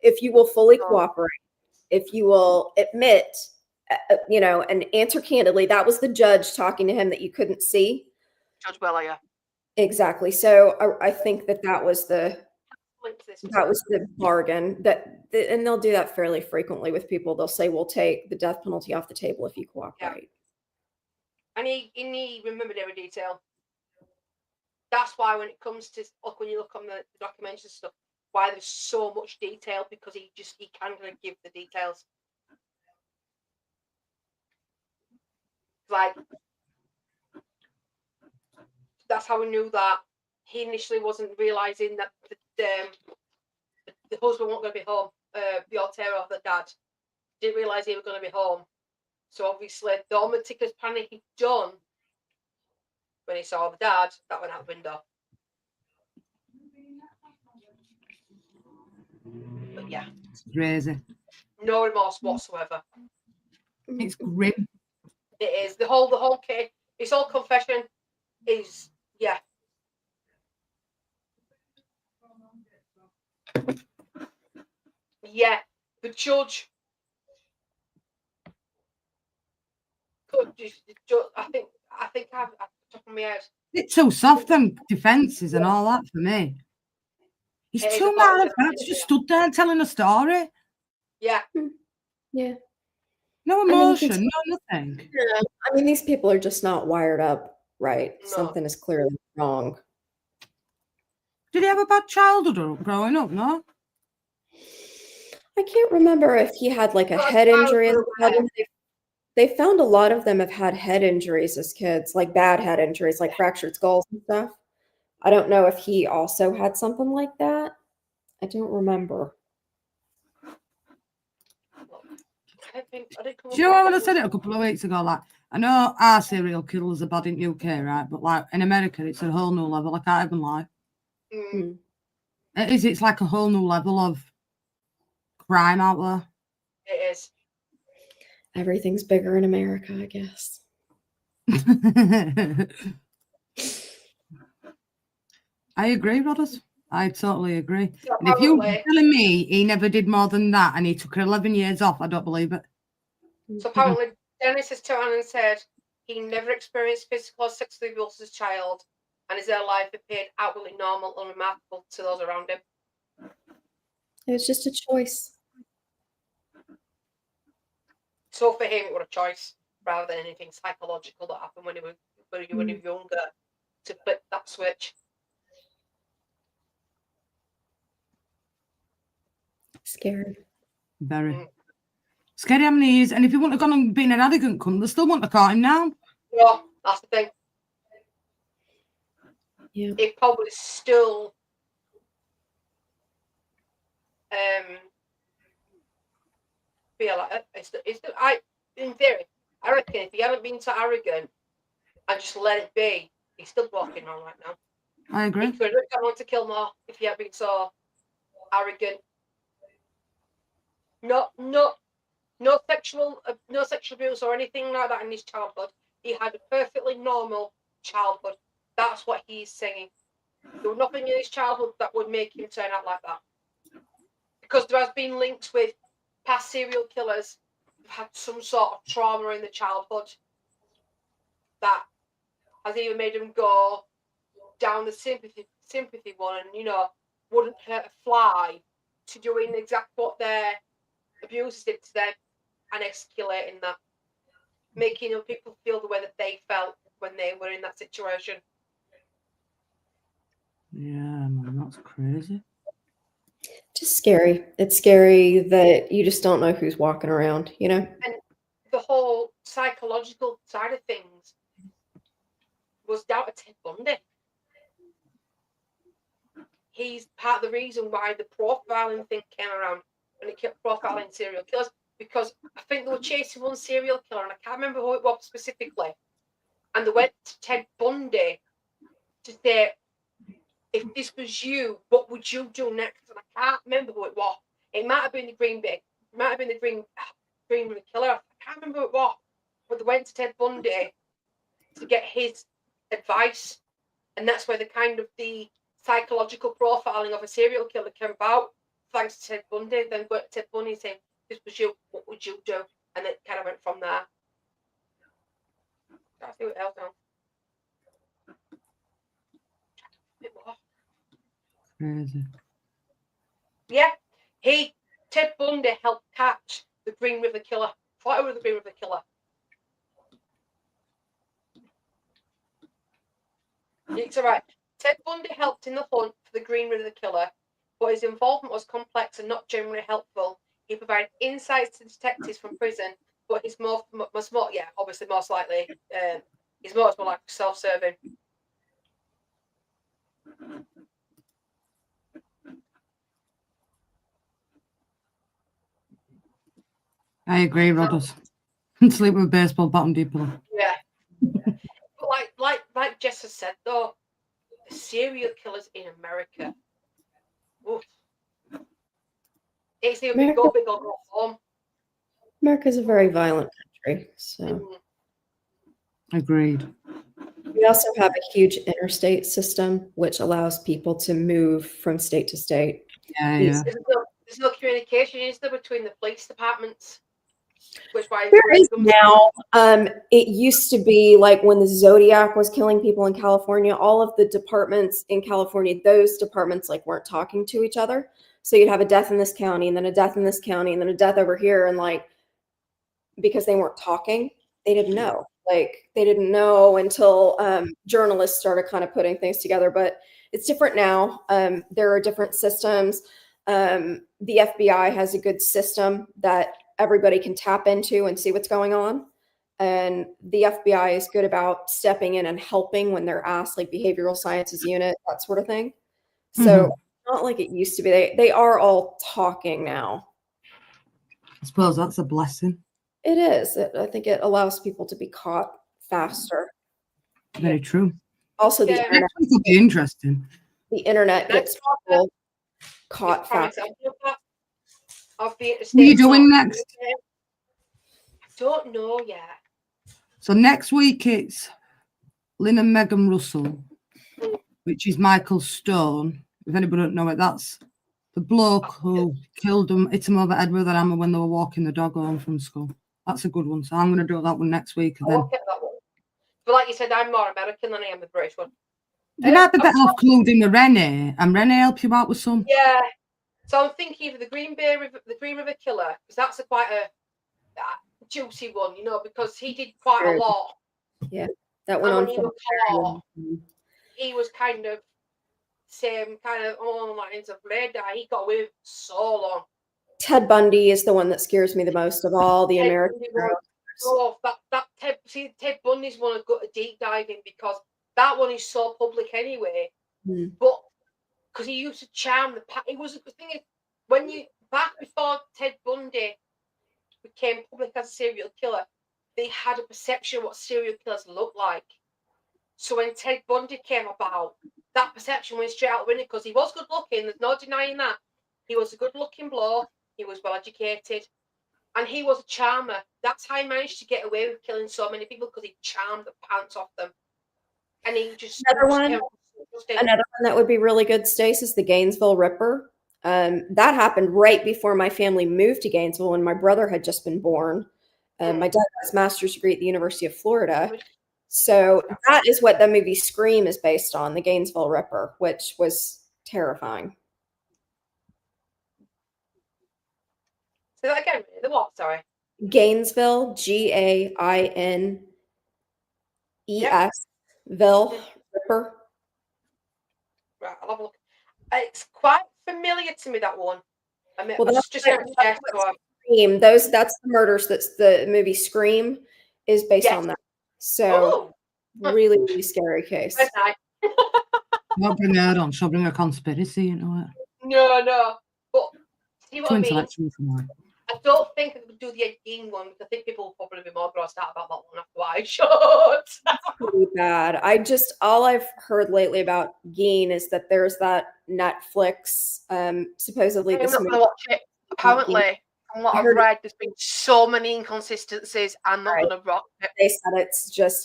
If you will fully cooperate, if you will admit, and answer candidly, that was the judge talking to him that you couldn't see. Judge Weller, yeah. Exactly. So I think that was the bargain and they'll do that fairly frequently with people. They'll say, we'll take the death penalty off the table if you cooperate. Yeah. And he remembered every detail. That's why when it comes to when you look on the documentaries and stuff, why there's so much detail, because he can kind of give the details. Like, that's how we knew that he initially wasn't realizing that the husband wasn't going to be home. The Otero, the dad, didn't realize he was going to be home. So obviously, the only meticulous planning he'd done when he saw the dad, that went out the window. But yeah, it's crazy. No remorse whatsoever. It's grim. It is the whole case. His whole confession is Yeah, the judge could just. I think I've top of my head. It's too soft, them defences and all that for me. He's too mad of fact. He just stood there telling a story. Yeah. Yeah. No emotion, no nothing. Yeah. I mean, these people are just not wired up right. No. Something is clearly wrong. Did he have a bad childhood growing up? No. I can't remember if he had like a head injury. They found a lot of them have had head injuries as kids, like bad head injuries, like fractured skulls and stuff. I don't know if he also had something like that. I don't remember. Do you know when I said it a couple of weeks ago? Like, I know our serial killers are bad in UK, right? But like in America, it's a whole new level. I can't even lie. Mm. It's like a whole new level of crime out there. It is. Everything's bigger in America, I guess. I agree, Rodders. I totally agree. So and if you're telling me he never did more than that and he took 11 years off, I don't believe it. So apparently, Dennis has turned around and said he never experienced physical or sexual abuse as a child, and his early life appeared outwardly normal and remarkable to those around him. It was just a choice. So for him, it was a choice rather than anything psychological that happened when he was younger to flip that switch. Scary. Very. Scary how many years. And if he wouldn't have gone and been an arrogant cunt, they still wouldn't have caught him now. Yeah, that's the thing. Yeah. It probably still feel like in theory, I reckon if he hadn't been so arrogant and just let it be, he's still walking around right now. I agree. He could have gone on to kill more if he had been so arrogant. No sexual abuse or anything like that in his childhood. He had a perfectly normal childhood. That's what he's saying. There was nothing in his childhood that would make him turn out like that. Because there has been links with past serial killers who've had some sort of trauma in the childhood that has even made them go down the sympathy one and, you know, wouldn't hurt a fly to doing exactly what their abusers did to them and escalating that, making people feel the way that they felt when they were in that situation. Yeah, man, that's crazy. Just scary. It's scary that you just don't know who's walking around, you know? And the whole psychological side of things was down to Ted Bundy. He's part of the reason why the profiling thing came around, and it kept profiling serial killers, because I think they were chasing one serial killer, and I can't remember who it was specifically, and they went to Ted Bundy to say, if this was you, what would you do next? And I can't remember who it was. It might have been the Green Bay. It might have been the Green River Killer. I can't remember who it was. But they went to Ted Bundy to get his advice. And that's where the psychological profiling of a serial killer came about, thanks to Ted Bundy. Then went to Ted Bundy and said, if this was you, what would you do? And it kind of went from there. I'll see what else now. Crazy. Yeah, Ted Bundy helped catch the Green River Killer. What was the Green River Killer? It's all right. Ted Bundy helped in the hunt for the Green River Killer, but his involvement was complex and not generally helpful. He provided insights to detectives from prison, but his obviously most likely, his motives were like self-serving. I agree, Rodders. Sleep with a baseball bat on deep pillow. Yeah. But like Jess has said though, the serial killers in America, oof, it's either go big or go home. America's a very violent country, so. Agreed. We also have a huge interstate system, which allows people to move from state to state. Yeah. There's no communication, is there, between the police departments? Which why there is now. It used to be like when the Zodiac was killing people in California, all of the departments in California, those departments like weren't talking to each other. So you'd have a death in this county and then a death in this county and then a death over here. And like, because they weren't talking, they didn't know. Like they didn't know until journalists started kind of putting things together, but it's different now. There are different systems. The FBI has a good system that everybody can tap into and see what's going on. And the FBI is good about stepping in and helping when they're asked, like behavioral sciences unit, that sort of thing. So not like it used to be. They are all talking now. I suppose that's a blessing. It is. I think it allows people to be caught faster. Very true. Also, the internet will be interesting. The internet gets people caught faster. Of the What are you doing next? I don't know yet. So next week it's Lynn and Megan Russell, which is Michael Stone. If anybody don't know it, that's the bloke who killed them, hit them over the head with an hammer when they were walking the dog home from school. That's a good one. So I'm going to do that one next week. And then, get that one. But like you said, I'm more American than I am the British one. You might be better off including the Renee, and Renee help you out with some. Yeah. So I'm thinking of the Green River Killer, because that's quite a juicy one, you know, because he did quite a lot. Yeah, that went on. He was kind of same kind of lines of Rader. He got away with so long. Ted Bundy is the one that scares me the most of all the American. Ted Bundy's one I've got a deep dive in, because that one is so public anyway. But because he used to charm the he was the thing is, when you back before Ted Bundy became public as a serial killer, they had a perception of what serial killers look like. So when Ted Bundy came about, that perception went straight out the window because he was good looking. There's no denying that. He was a good looking bloke. He was well educated. And he was a charmer. That's how he managed to get away with killing so many people, because he charmed the pants off them. And he just... Another one that would be really good, Stace, is the Gainesville Ripper. That happened right before my family moved to Gainesville when my brother had just been born. My dad has his master's degree at the University of Florida. So that is what the movie Scream is based on, the Gainesville Ripper, which was terrifying. Say that again. The what? Sorry. Gainesville, Gaines, Ville Ripper. Right, I'll have a look. It's quite familiar to me, that one. I mean, Well, just Scream. That's the murders. That's the movie Scream is based on that. So really, really scary case. Don't bring her on. She'll bring a conspiracy into it. No. But see what I mean? Intellectual for mine. I don't think I could do the Ed Gein one, because I think people will probably be more grossed out about that one after I should. Pretty bad. All I've heard lately about Gein is that there's that Netflix, supposedly I'm this not movie. going to watch it. Apparently, from what I've read, there's been so many inconsistencies. I'm not going to watch it. They said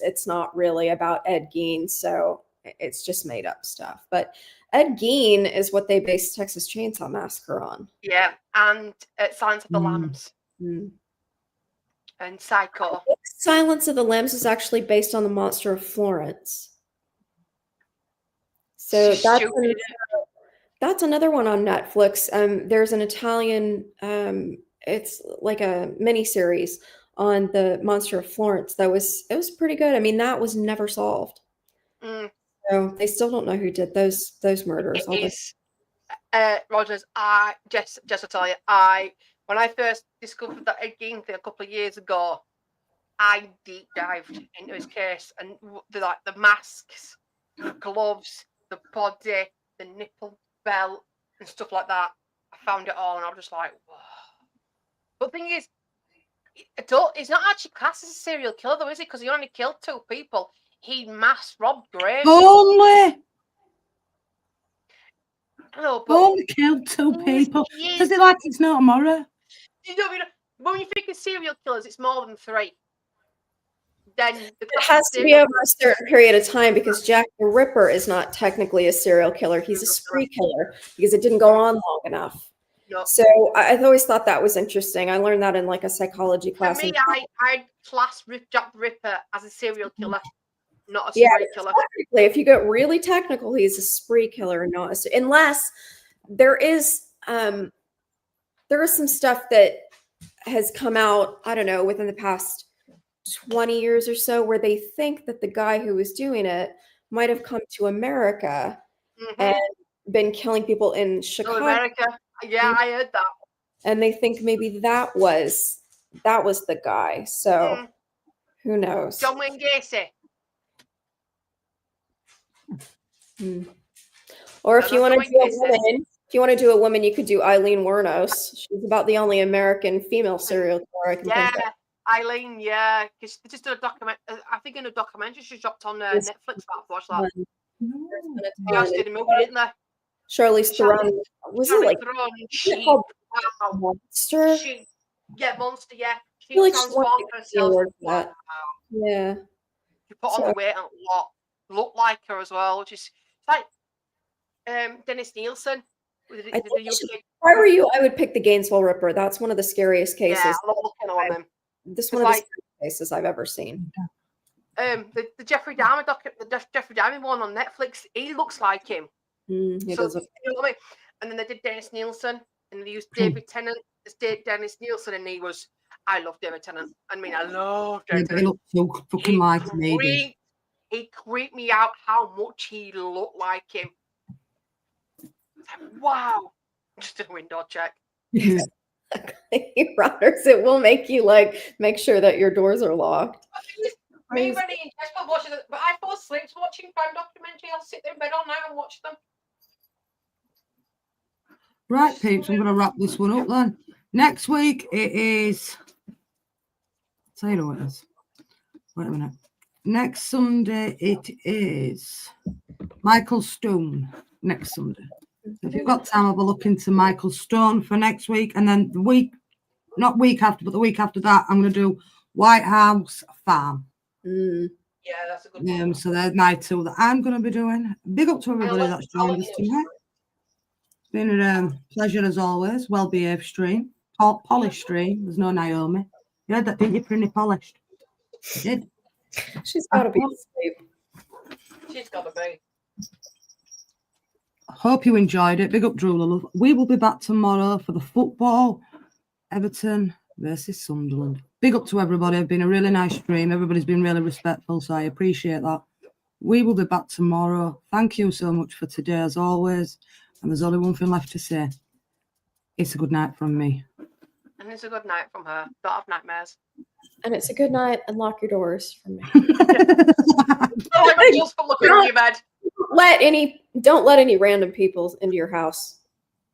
it's not really about Ed Gein, so it's just made up stuff. But Ed Gein is what they based Texas Chainsaw Massacre on. Yeah, and Silence of the Lambs. And Psycho. Silence of the Lambs is actually based on the Monster of Florence. So that's another one on Netflix. There's an Italian, it's like a mini series on the Monster of Florence. It was pretty good. I mean, that was never solved. So they still don't know who did those murders. Rogers, just to tell you, when I first discovered that Ed Gein thing a couple of years ago, I deep dived into his case, and the masks, the gloves, the body, the nipple belt, and stuff like that. I found it all, and I was just like, whoa. But the thing is, he's not actually classed as a serial killer, though, is he? Because he only killed 2 people. He mass robbed graves. Only killed 2 people. Yes. Does it like it's no tomorrow? When you think of serial killers, it's more than 3. Then it has to be over a certain period of time, because Jack the Ripper is not technically a serial killer. He's a spree killer because it didn't go on long enough. No. So I've always thought that was interesting. I learned that in like a psychology class. For me, I class Jack the Ripper as a serial killer, not a spree killer. If you get really technical, he's a spree killer, not unless there is some stuff that has come out, I don't know, within the past 20 years or so, where they think that the guy who was doing it might have come to America and been killing people in Chicago. America. Yeah, I heard that. And they think maybe that was the guy. So who knows? John Wayne Gacy. Or if you want to do a woman, you could do Eileen Wuornos. She's about the only American female serial killer I can think of. Eileen, because they just did a document. I think in a documentary she dropped on Netflix. I've watched that. They just did a movie, didn't they? Charlize Theron. Was it like Monster? Monster. Yeah, she transformed herself. Yeah. She put on the weight and looked like her as well, which is like Dennis Nielsen. If I were you, I would pick the Gainesville Ripper. That's one of the scariest cases. Yeah, I love looking on them. This one of the scariest cases I've ever seen. The Jeffrey Dahmer Jeffrey Dahmer one on Netflix. He looks like him. He does. You know what I mean? And then they did Dennis Nielsen, and they used David Tennant as Dennis Nielsen, and I love David Tennant. I mean, I love David Tennant. He looked so fucking like me. He creeped me out how much he looked like him. Wow. Just a window check. Yeah. Routers, it will make you make sure that your doors are locked. Me, Rennie, and Jessica watching it, but I fall asleep watching crime documentary. I'll sit there in bed all night and watch them. Right, peeps, I'm going to wrap this one up then. Next week it is Tell you what it is. Wait a minute. Next Sunday it is Michael Stone. Next Sunday. If you've got time, I'll be looking to Michael Stone for next week, and then the week, not week after, but the week after that, I'm going to do White House Farm. Yeah, that's a good one. So there's my two that I'm going to be doing. Big up to everybody I'll that's let joined us you know. tonight. It's been a pleasure as always. Well-behaved stream. Polished stream. There's no Naomi. You heard that, didn't you? Pretty polished. You did. She's got to be asleep. She's got to be. Hope you enjoyed it. Big up, Drew Love. We will be back tomorrow for the football. Everton versus Sunderland. Big up to everybody. It's been a really nice stream. Everybody's been really respectful, so I appreciate that. We will be back tomorrow. Thank you so much for today, as always. And there's only one thing left to say. It's a good night from me. And it's a good night from her. Don't have nightmares. And it's a good night and lock your doors from me. Oh, I'm just looking at your bed. Don't let any random people into your house.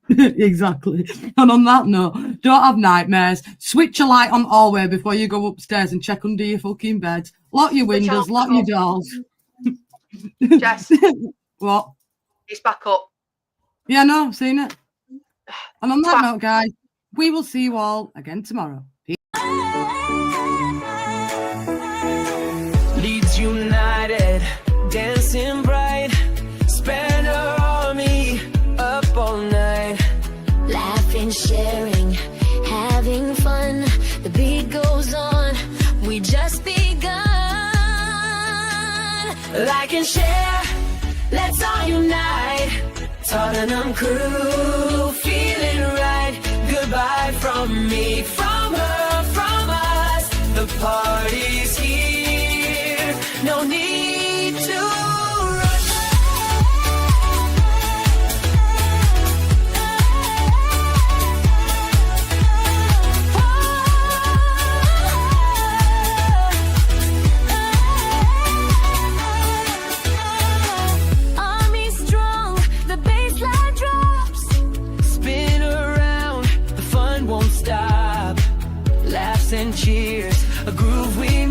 Exactly. And on that note, don't have nightmares. Switch a light on hallway before you go upstairs and check under your fucking bed. Lock your windows, lock your doors. Jess. What? It's back up. Yeah, no, I've seen it. And on that note, guys, we will see you all again tomorrow. Leeds United, dancing bright, spend our army up all night. Laughing, sharing, having fun. The beat goes on. We just begun. Like and share, let's all unite. Tottenham crew, feeling right. Goodbye from me, from her, from us. The party's here. No need to rush. Army strong, the baseline drops. Spin around, the fun won't stop. Laughs and cheers, a groove we